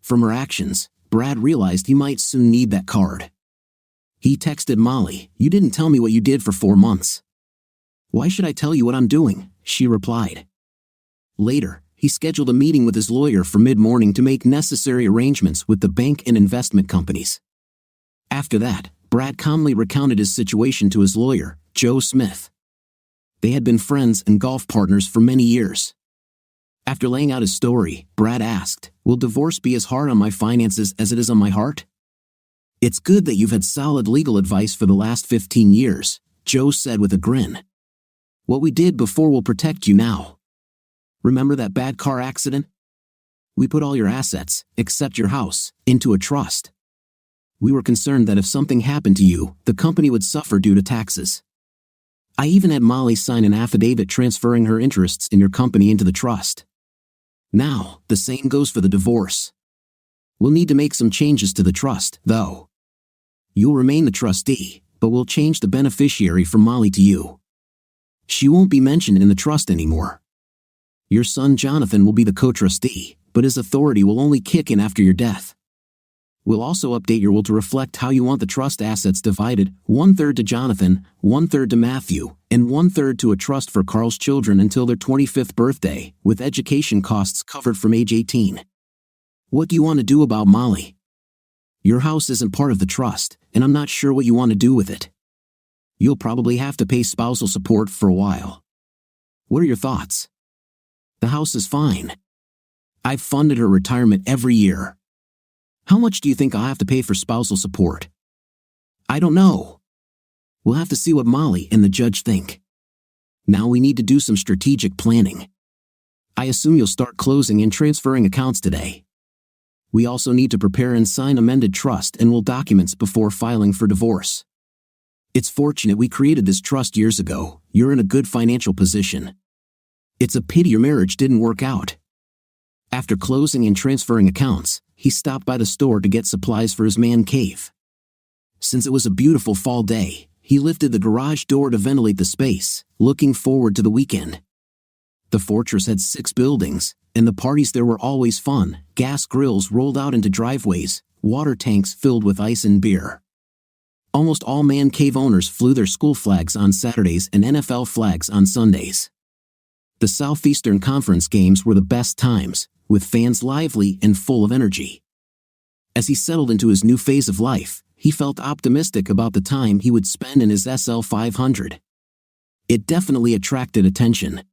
From her actions, Brad realized he might soon need that card. He texted Molly, You didn't tell me what you did for 4 months. Why should I tell you what I'm doing? She replied. Later, he scheduled a meeting with his lawyer for mid-morning to make necessary arrangements with the bank and investment companies. After that, Brad calmly recounted his situation to his lawyer, Joe Smith. They had been friends and golf partners for many years. After laying out his story, Brad asked, Will divorce be as hard on my finances as it is on my heart? It's good that you've had solid legal advice for the last 15 years, Joe said with a grin. What we did before will protect you now. Remember that bad car accident? We put all your assets, except your house, into a trust. We were concerned that if something happened to you, the company would suffer due to taxes. I even had Molly sign an affidavit transferring her interests in your company into the trust. Now, the same goes for the divorce. We'll need to make some changes to the trust, though. You'll remain the trustee, but we'll change the beneficiary from Molly to you. She won't be mentioned in the trust anymore. Your son Jonathan will be the co-trustee, but his authority will only kick in after your death. We'll also update your will to reflect how you want the trust assets divided, 1/3 to Jonathan, 1/3 to Matthew, and 1/3 to a trust for Carl's children until their 25th birthday, with education costs covered from age 18. What do you want to do about Molly? Your house isn't part of the trust, and I'm not sure what you want to do with it. You'll probably have to pay spousal support for a while. What are your thoughts? The house is fine. I've funded her retirement every year. How much do you think I'll have to pay for spousal support? I don't know. We'll have to see what Molly and the judge think. Now we need to do some strategic planning. I assume you'll start closing and transferring accounts today. We also need to prepare and sign amended trust and will documents before filing for divorce. It's fortunate we created this trust years ago. You're in a good financial position. It's a pity your marriage didn't work out. After closing and transferring accounts, he stopped by the store to get supplies for his man cave. Since it was a beautiful fall day, he lifted the garage door to ventilate the space, looking forward to the weekend. The fortress had 6 buildings, and the parties there were always fun. Gas grills rolled out into driveways, water tanks filled with ice and beer. Almost all man cave owners flew their school flags on Saturdays and NFL flags on Sundays. The Southeastern Conference games were the best times, with fans lively and full of energy. As he settled into his new phase of life, he felt optimistic about the time he would spend in his SL 500. It definitely attracted attention.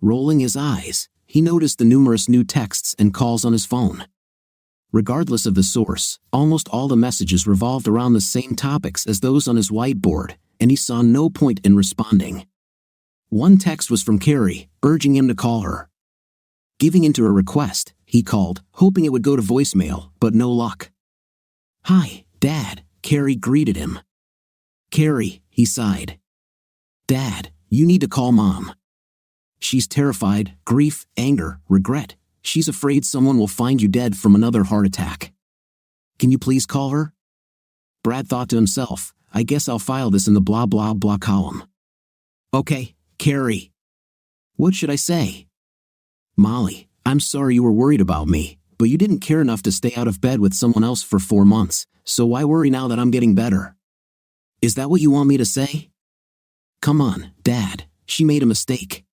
Rolling his eyes, he noticed the numerous new texts and calls on his phone. Regardless of the source, almost all the messages revolved around the same topics as those on his whiteboard, and he saw no point in responding. One text was from Carrie, urging him to call her. Giving in to her request, he called, hoping it would go to voicemail, but no luck. Hi, Dad, Carrie greeted him. Carrie, he sighed. Dad, you need to call Mom. She's terrified, grief, anger, regret. She's afraid someone will find you dead from another heart attack. Can you please call her? Brad thought to himself, I guess I'll file this in the blah blah blah column. Okay, Carrie. What should I say? Molly, I'm sorry you were worried about me, But you didn't care enough to stay out of bed with someone else for 4 months, so why worry now that I'm getting better? Is that what you want me to say? Come on, Dad, she made a mistake.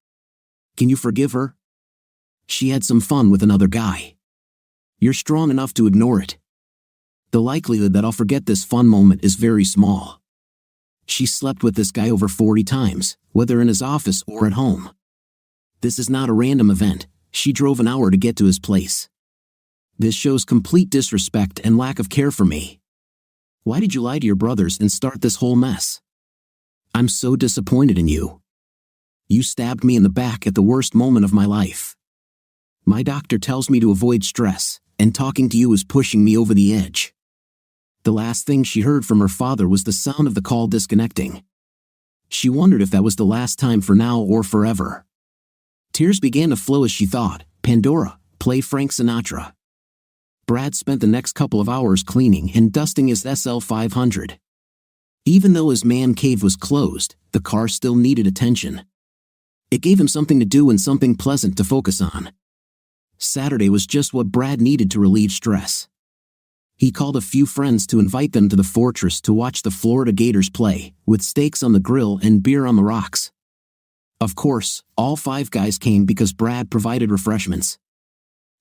Can you forgive her? She had some fun with another guy. You're strong enough to ignore it. The likelihood that I'll forget this fun moment is very small. She slept with this guy over 40 times, whether in his office or at home. This is not a random event. She drove an hour to get to his place. This shows complete disrespect and lack of care for me. Why did you lie to your brothers and start this whole mess? I'm so disappointed in you. You stabbed me in the back at the worst moment of my life. My doctor tells me to avoid stress, and talking to you is pushing me over the edge. The last thing she heard from her father was the sound of the call disconnecting. She wondered if that was the last time for now or forever. Tears began to flow as she thought, Pandora, play Frank Sinatra. Brad spent the next couple of hours cleaning and dusting his SL500. Even though his man cave was closed, the car still needed attention. It gave him something to do and something pleasant to focus on. Saturday was just what Brad needed to relieve stress. He called a few friends to invite them to the fortress to watch the Florida Gators play, with steaks on the grill and beer on the rocks. Of course, all 5 guys came because Brad provided refreshments.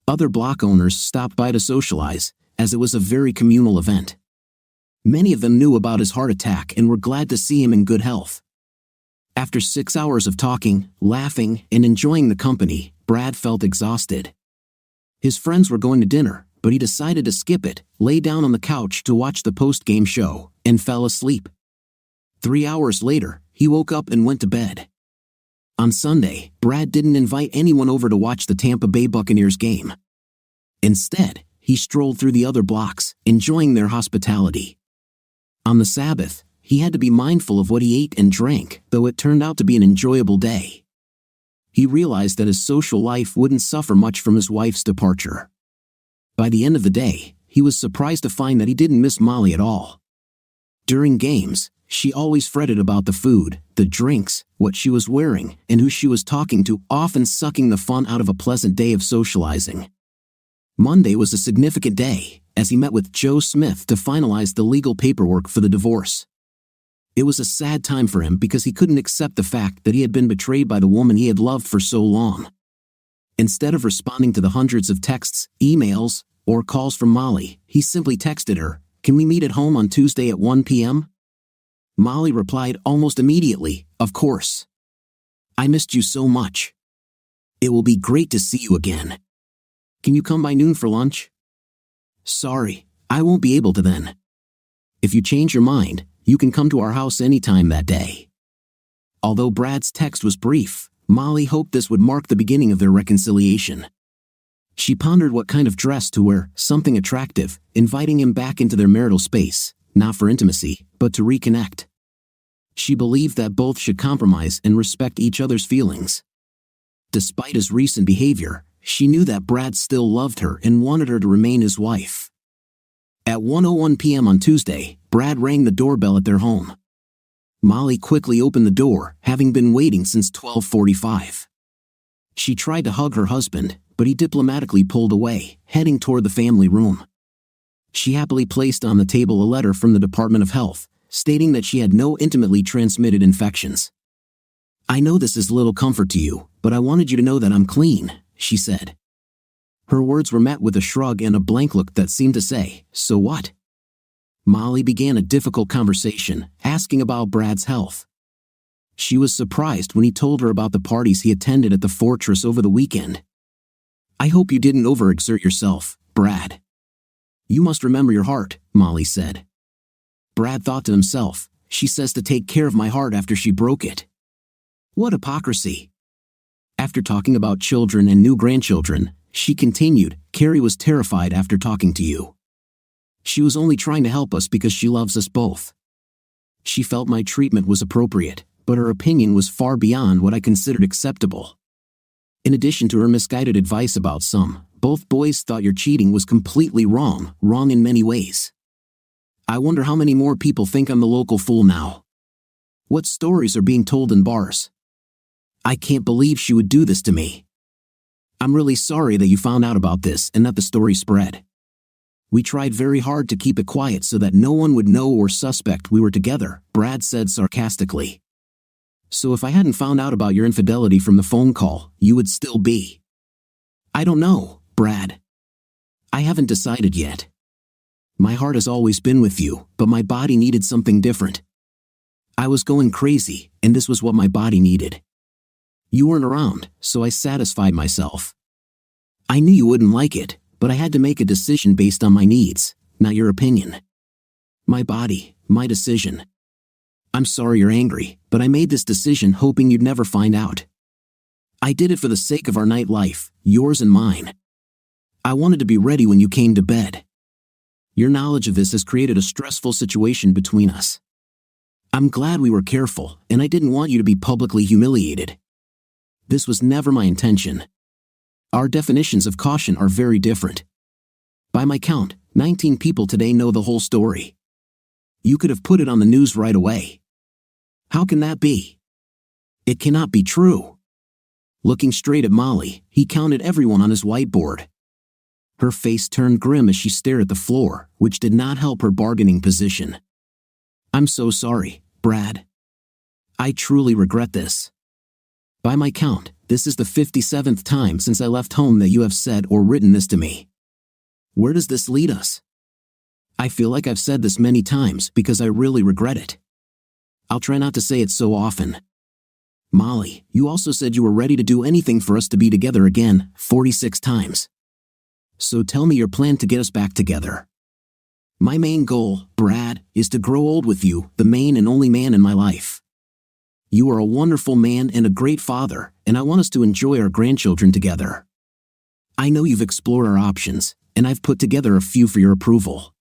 Other block owners stopped by to socialize, as it was a very communal event. Many of them knew about his heart attack and were glad to see him in good health. After 6 hours of talking, laughing, and enjoying the company, Brad felt exhausted. His friends were going to dinner, but he decided to skip it, lay down on the couch to watch the post-game show, and fell asleep. 3 hours later, he woke up and went to bed. On Sunday, Brad didn't invite anyone over to watch the Tampa Bay Buccaneers game. Instead, he strolled through the other blocks, enjoying their hospitality. On the Sabbath, he had to be mindful of what he ate and drank, though it turned out to be an enjoyable day. He realized that his social life wouldn't suffer much from his wife's departure. By the end of the day, he was surprised to find that he didn't miss Molly at all. During games, she always fretted about the food, the drinks, what she was wearing, and who she was talking to, often sucking the fun out of a pleasant day of socializing. Monday was a significant day, as he met with Joe Smith to finalize the legal paperwork for the divorce. It was a sad time for him because he couldn't accept the fact that he had been betrayed by the woman he had loved for so long. Instead of responding to the hundreds of texts, emails, or calls from Molly, he simply texted her, "Can we meet at home on Tuesday at 1 p.m.? Molly replied almost immediately, "Of course. I missed you so much. It will be great to see you again. Can you come by noon for lunch?" "Sorry, I won't be able to then. If you change your mind, you can come to our house anytime that day." Although Brad's text was brief, Molly hoped this would mark the beginning of their reconciliation. She pondered what kind of dress to wear, something attractive, inviting him back into their marital space, not for intimacy, but to reconnect. She believed that both should compromise and respect each other's feelings. Despite his recent behavior, she knew that Brad still loved her and wanted her to remain his wife. At 1:01 p.m. on Tuesday, Brad rang the doorbell at their home. Molly quickly opened the door, having been waiting since 12:45. She tried to hug her husband, but he diplomatically pulled away, heading toward the family room. She happily placed on the table a letter from the Department of Health, stating that she had no intimately transmitted infections. "I know this is little comfort to you, but I wanted you to know that I'm clean," she said. Her words were met with a shrug and a blank look that seemed to say, "So what?" Molly began a difficult conversation, asking about Brad's health. She was surprised when he told her about the parties he attended at the fortress over the weekend. "I hope you didn't overexert yourself, Brad. You must remember your heart," Molly said. Brad thought to himself, "She says to take care of my heart after she broke it. What hypocrisy." After talking about children and new grandchildren, she continued, "Carrie was terrified after talking to you. She was only trying to help us because she loves us both. She felt my treatment was appropriate, but her opinion was far beyond what I considered acceptable. In addition to her misguided advice about some, both boys thought your cheating was completely wrong in many ways. I wonder how many more people think I'm the local fool now. What stories are being told in bars? I can't believe she would do this to me." I'm really sorry that you found out about this and that the story spread. We tried very hard to keep it quiet so that no one would know or suspect we were together, Brad said sarcastically. So if I hadn't found out about your infidelity from the phone call, you would still be? I don't know, Brad. I haven't decided yet. My heart has always been with you, but my body needed something different. I was going crazy, and this was what my body needed. You weren't around, so I satisfied myself. I knew you wouldn't like it, but I had to make a decision based on my needs, not your opinion. My body, my decision. I'm sorry you're angry, but I made this decision hoping you'd never find out. I did it for the sake of our night life, yours and mine. I wanted to be ready when you came to bed. Your knowledge of this has created a stressful situation between us. I'm glad we were careful, and I didn't want you to be publicly humiliated. This was never my intention. Our definitions of caution are very different. By my count, 19 people today know the whole story. You could have put it on the news right away. How can that be? It cannot be true. Looking straight at Molly, he counted everyone on his whiteboard. Her face turned grim as she stared at the floor, which did not help her bargaining position. I'm so sorry, Brad. I truly regret this. By my count, this is the 57th time since I left home that you have said or written this to me. Where does this lead us? I feel like I've said this many times because I really regret it. I'll try not to say it so often. Molly, you also said you were ready to do anything for us to be together again, 46 times. So tell me your plan to get us back together. My main goal, Brad, is to grow old with you, the main and only man in my life. You are a wonderful man and a great father, and I want us to enjoy our grandchildren together. I know you've explored our options, and I've put together a few for your approval.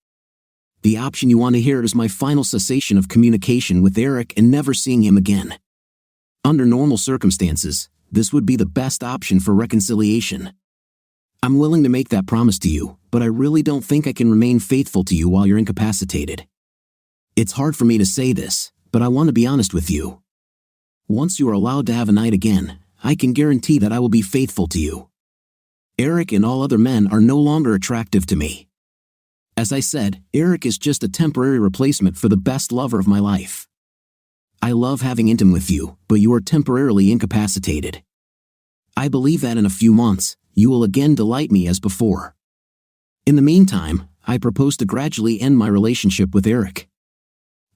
The option you want to hear is my final cessation of communication with Eric and never seeing him again. Under normal circumstances, this would be the best option for reconciliation. I'm willing to make that promise to you, but I really don't think I can remain faithful to you while you're incapacitated. It's hard for me to say this, but I want to be honest with you. Once you are allowed to have a night again, I can guarantee that I will be faithful to you. Eric and all other men are no longer attractive to me. As I said, Eric is just a temporary replacement for the best lover of my life. I love having intimacy with you, but you are temporarily incapacitated. I believe that in a few months, you will again delight me as before. In the meantime, I propose to gradually end my relationship with Eric.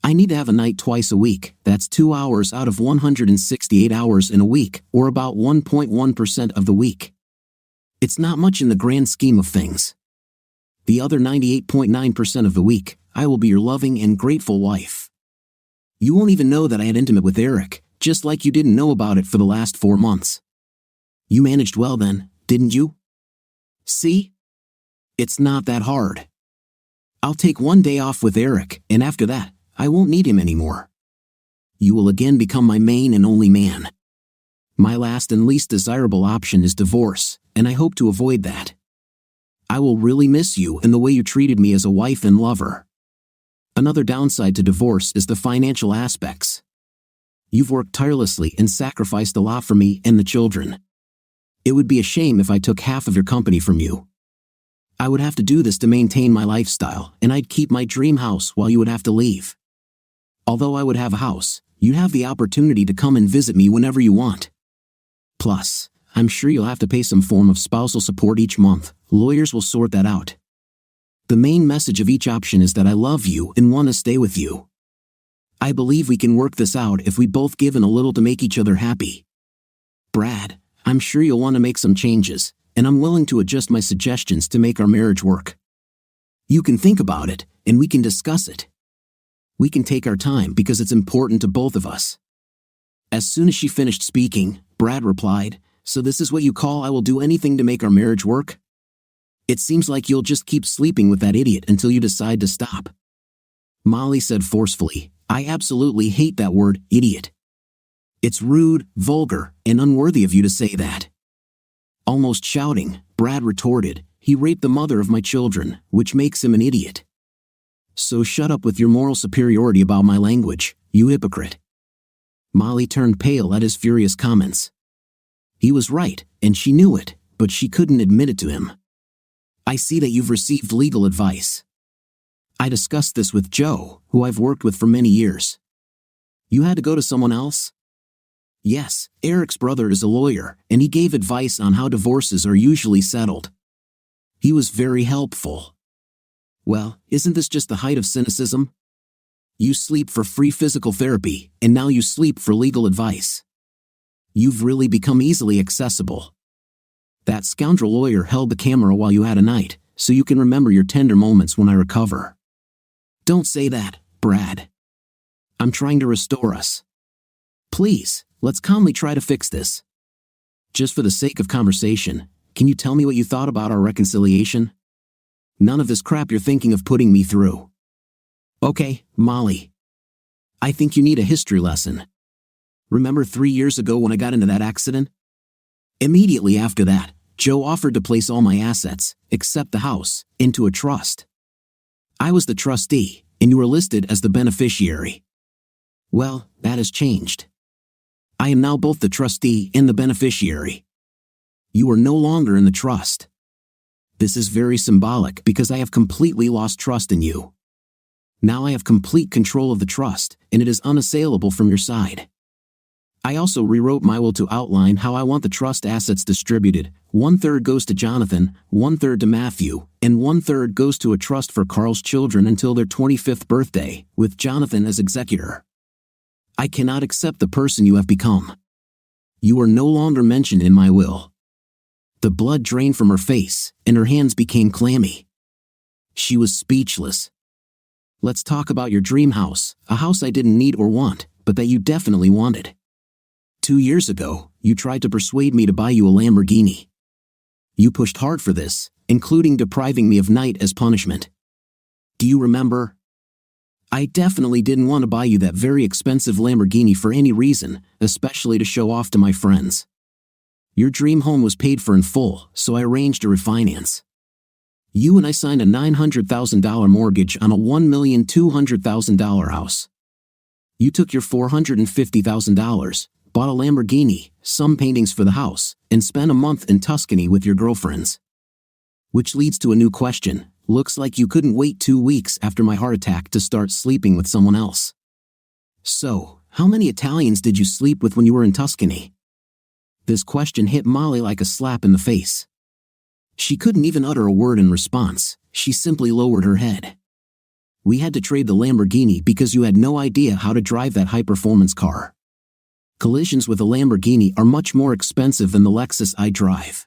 I need to have a night twice a week, that's 2 hours out of 168 hours in a week, or about 1.1% of the week. It's not much in the grand scheme of things. The other 98.9% of the week, I will be your loving and grateful wife. You won't even know that I had intimate with Eric, just like you didn't know about it for the last 4 months. You managed well then, didn't you? See? It's not that hard. I'll take 1 day off with Eric, and after that, I won't need him anymore. You will again become my main and only man. My last and least desirable option is divorce, and I hope to avoid that. I will really miss you and the way you treated me as a wife and lover. Another downside to divorce is the financial aspects. You've worked tirelessly and sacrificed a lot for me and the children. It would be a shame if I took half of your company from you. I would have to do this to maintain my lifestyle, and I'd keep my dream house while you would have to leave. Although I would have a house, you'd have the opportunity to come and visit me whenever you want. Plus, I'm sure you'll have to pay some form of spousal support each month. Lawyers will sort that out. The main message of each option is that I love you and want to stay with you. I believe we can work this out if we both give in a little to make each other happy. Brad, I'm sure you'll want to make some changes, and I'm willing to adjust my suggestions to make our marriage work. You can think about it, and we can discuss it. We can take our time because it's important to both of us. As soon as she finished speaking, Brad replied, "So this is what you call I will do anything to make our marriage work? It seems like you'll just keep sleeping with that idiot until you decide to stop." Molly said forcefully, "I absolutely hate that word, idiot. It's rude, vulgar, and unworthy of you to say that." Almost shouting, Brad retorted, "He raped the mother of my children, which makes him an idiot. So shut up with your moral superiority about my language, you hypocrite." Molly turned pale at his furious comments. He was right, and she knew it, but she couldn't admit it to him. I see that you've received legal advice. I discussed this with Joe, who I've worked with for many years. You had to go to someone else? Yes, Eric's brother is a lawyer, and he gave advice on how divorces are usually settled. He was very helpful. Well, isn't this just the height of cynicism? You sleep for free physical therapy, and now you sleep for legal advice. You've really become easily accessible. That scoundrel lawyer held the camera while you had a night, so you can remember your tender moments when I recover. Don't say that, Brad. I'm trying to restore us. Please, let's calmly try to fix this. Just for the sake of conversation, can you tell me what you thought about our reconciliation? None of this crap you're thinking of putting me through. Okay, Molly. I think you need a history lesson. Remember 3 years ago when I got into that accident? Immediately after that, Joe offered to place all my assets, except the house, into a trust. I was the trustee, and you were listed as the beneficiary. Well, that has changed. I am now both the trustee and the beneficiary. You are no longer in the trust. This is very symbolic because I have completely lost trust in you. Now I have complete control of the trust, and it is unassailable from your side. I also rewrote my will to outline how I want the trust assets distributed. 1/3 goes to Jonathan, 1/3 to Matthew, and 1/3 goes to a trust for Carl's children until their 25th birthday, with Jonathan as executor. I cannot accept the person you have become. You are no longer mentioned in my will. The blood drained from her face, and her hands became clammy. She was speechless. Let's talk about your dream house, a house I didn't need or want, but that you definitely wanted. 2 years ago, you tried to persuade me to buy you a Lamborghini. You pushed hard for this, including depriving me of night as punishment. Do you remember? I definitely didn't want to buy you that very expensive Lamborghini for any reason, especially to show off to my friends. Your dream home was paid for in full, so I arranged a refinance. You and I signed a $900,000 mortgage on a $1,200,000 house. You took your $450,000, bought a Lamborghini, some paintings for the house, and spent a month in Tuscany with your girlfriends. Which leads to a new question. Looks like you couldn't wait 2 weeks after my heart attack to start sleeping with someone else. So, how many Italians did you sleep with when you were in Tuscany? This question hit Molly like a slap in the face. She couldn't even utter a word in response. She simply lowered her head. We had to trade the Lamborghini because you had no idea how to drive that high-performance car. Collisions with a Lamborghini are much more expensive than the Lexus I drive.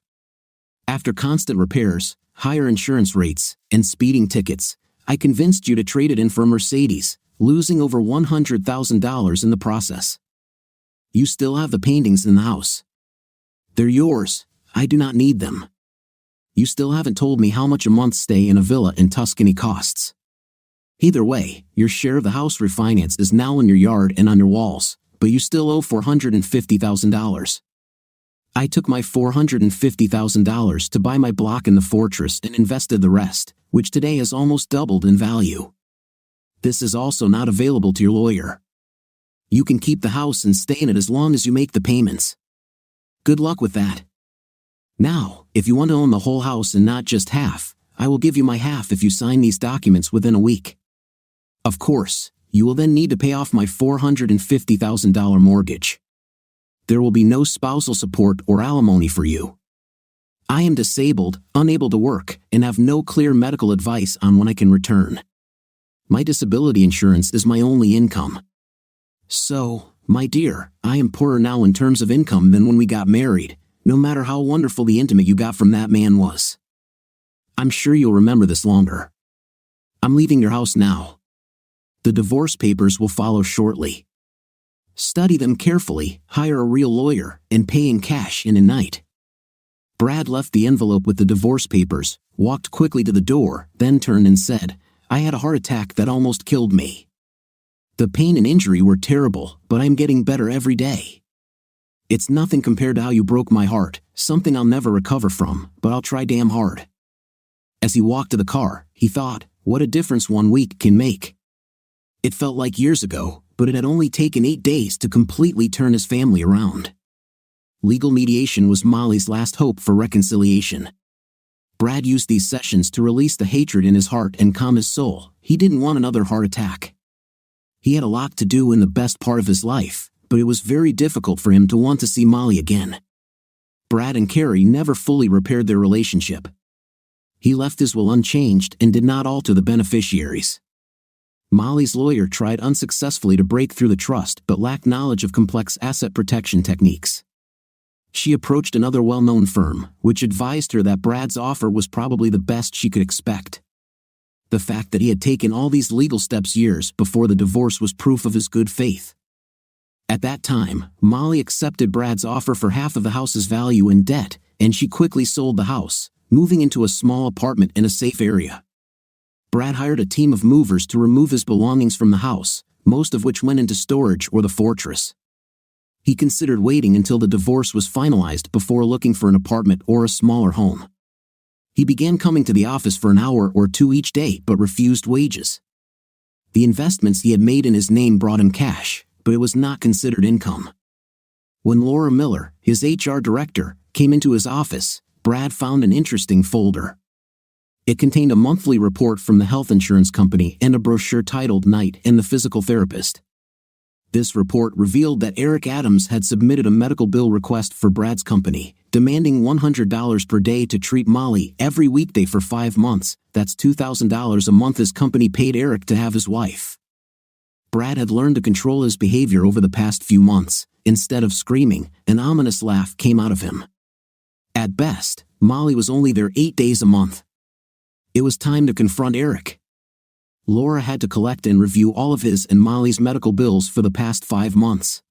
After constant repairs, higher insurance rates, and speeding tickets, I convinced you to trade it in for a Mercedes, losing over $100,000 in the process. You still have the paintings in the house. They're yours. I do not need them. You still haven't told me how much a month's stay in a villa in Tuscany costs. Either way, your share of the house refinance is now in your yard and on your walls, but you still owe $450,000. I took my $450,000 to buy my block in the fortress and invested the rest, which today has almost doubled in value. This is also not available to your lawyer. You can keep the house and stay in it as long as you make the payments. Good luck with that. Now, if you want to own the whole house and not just half, I will give you my half if you sign these documents within a week. Of course, you will then need to pay off my $450,000 mortgage. There will be no spousal support or alimony for you. I am disabled, unable to work, and have no clear medical advice on when I can return. My disability insurance is my only income. So, my dear, I am poorer now in terms of income than when we got married, no matter how wonderfully intimate you got from that man was. I'm sure you'll remember this longer. I'm leaving your house now. The divorce papers will follow shortly. Study them carefully, hire a real lawyer, and pay in cash in a night. Brad left the envelope with the divorce papers, walked quickly to the door, then turned and said, I had a heart attack that almost killed me. The pain and injury were terrible, but I'm getting better every day. It's nothing compared to how you broke my heart, something I'll never recover from, but I'll try damn hard. As he walked to the car, he thought, what a difference 1 week can make. It felt like years ago, but it had only taken 8 days to completely turn his family around. Legal mediation was Molly's last hope for reconciliation. Brad used these sessions to release the hatred in his heart and calm his soul. He didn't want another heart attack. He had a lot to do in the best part of his life, but it was very difficult for him to want to see Molly again. Brad and Carrie never fully repaired their relationship. He left his will unchanged and did not alter the beneficiaries. Molly's lawyer tried unsuccessfully to break through the trust but lacked knowledge of complex asset protection techniques. She approached another well-known firm, which advised her that Brad's offer was probably the best she could expect. The fact that he had taken all these legal steps years before the divorce was proof of his good faith. At that time, Molly accepted Brad's offer for half of the house's value in debt, and she quickly sold the house, moving into a small apartment in a safe area. Brad hired a team of movers to remove his belongings from the house, most of which went into storage or the fortress. He considered waiting until the divorce was finalized before looking for an apartment or a smaller home. He began coming to the office for an hour or two each day but refused wages. The investments he had made in his name brought him cash, but it was not considered income. When Laura Miller, his HR director, came into his office, Brad found an interesting folder. It contained a monthly report from the health insurance company and a brochure titled Night and the Physical Therapist. This report revealed that Eric Adams had submitted a medical bill request for Brad's company, demanding $100 per day to treat Molly every weekday for 5 months. That's $2,000 a month his company paid Eric to have his wife. Brad had learned to control his behavior over the past few months. Instead of screaming, an ominous laugh came out of him. At best, Molly was only there 8 days a month. It was time to confront Eric. Laura had to collect and review all of his and Molly's medical bills for the past 5 months.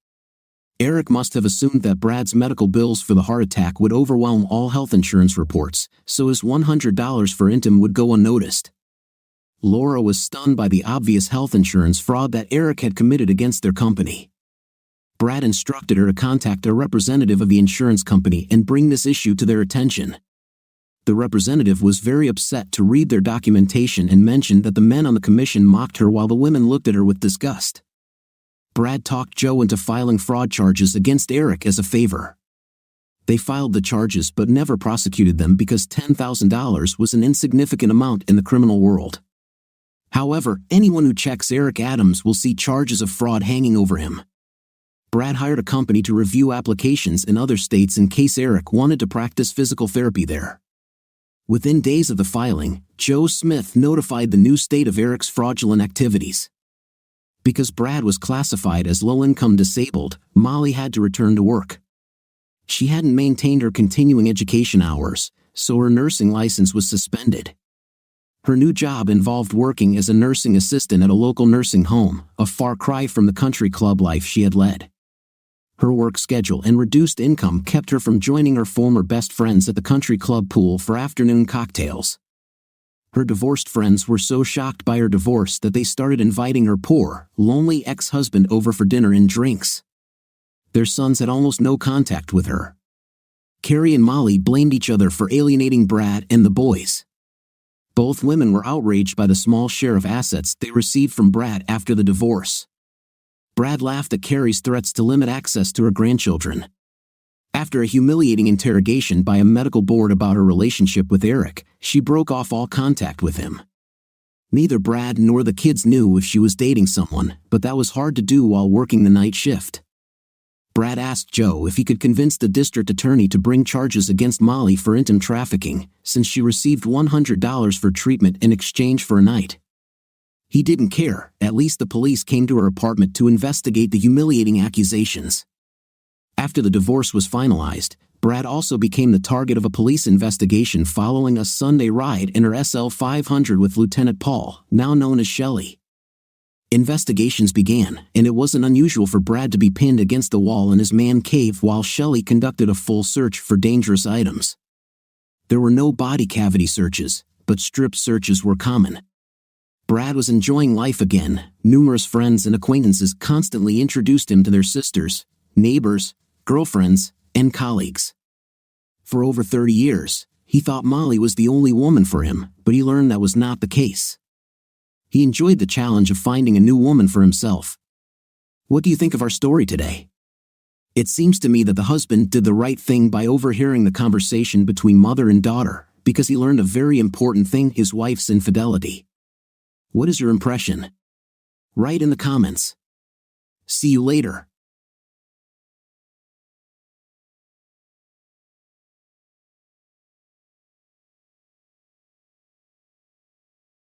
Eric must have assumed that Brad's medical bills for the heart attack would overwhelm all health insurance reports, so his $100 for Intim would go unnoticed. Laura was stunned by the obvious health insurance fraud that Eric had committed against their company. Brad instructed her to contact a representative of the insurance company and bring this issue to their attention. The representative was very upset to read their documentation and mentioned that the men on the commission mocked her while the women looked at her with disgust. Brad talked Joe into filing fraud charges against Eric as a favor. They filed the charges but never prosecuted them because $10,000 was an insignificant amount in the criminal world. However, anyone who checks Eric Adams will see charges of fraud hanging over him. Brad hired a company to review applications in other states in case Eric wanted to practice physical therapy there. Within days of the filing, Joe Smith notified the new state of Eric's fraudulent activities. Because Brad was classified as low-income disabled, Molly had to return to work. She hadn't maintained her continuing education hours, so her nursing license was suspended. Her new job involved working as a nursing assistant at a local nursing home, a far cry from the country club life she had led. Her work schedule and reduced income kept her from joining her former best friends at the country club pool for afternoon cocktails. Her divorced friends were so shocked by her divorce that they started inviting her poor, lonely ex-husband over for dinner and drinks. Their sons had almost no contact with her. Carrie and Molly blamed each other for alienating Brad and the boys. Both women were outraged by the small share of assets they received from Brad after the divorce. Brad laughed at Carrie's threats to limit access to her grandchildren. After a humiliating interrogation by a medical board about her relationship with Eric, she broke off all contact with him. Neither Brad nor the kids knew if she was dating someone, but that was hard to do while working the night shift. Brad asked Joe if he could convince the district attorney to bring charges against Molly for intim trafficking, since she received $100 for treatment in exchange for a night. He didn't care. At least the police came to her apartment to investigate the humiliating accusations. After the divorce was finalized, Brad also became the target of a police investigation following a Sunday ride in her SL 500 with Lieutenant Paul, now known as Shelley. Investigations began, and it wasn't unusual for Brad to be pinned against the wall in his man cave while Shelley conducted a full search for dangerous items. There were no body cavity searches, but strip searches were common. Brad was enjoying life again. Numerous friends and acquaintances constantly introduced him to their sisters, neighbors, girlfriends, and colleagues. For over 30 years, he thought Molly was the only woman for him, but he learned that was not the case. He enjoyed the challenge of finding a new woman for himself. What do you think of our story today? It seems to me that the husband did the right thing by overhearing the conversation between mother and daughter, because he learned a very important thing: his wife's infidelity. What is your impression? Write in the comments. See you later.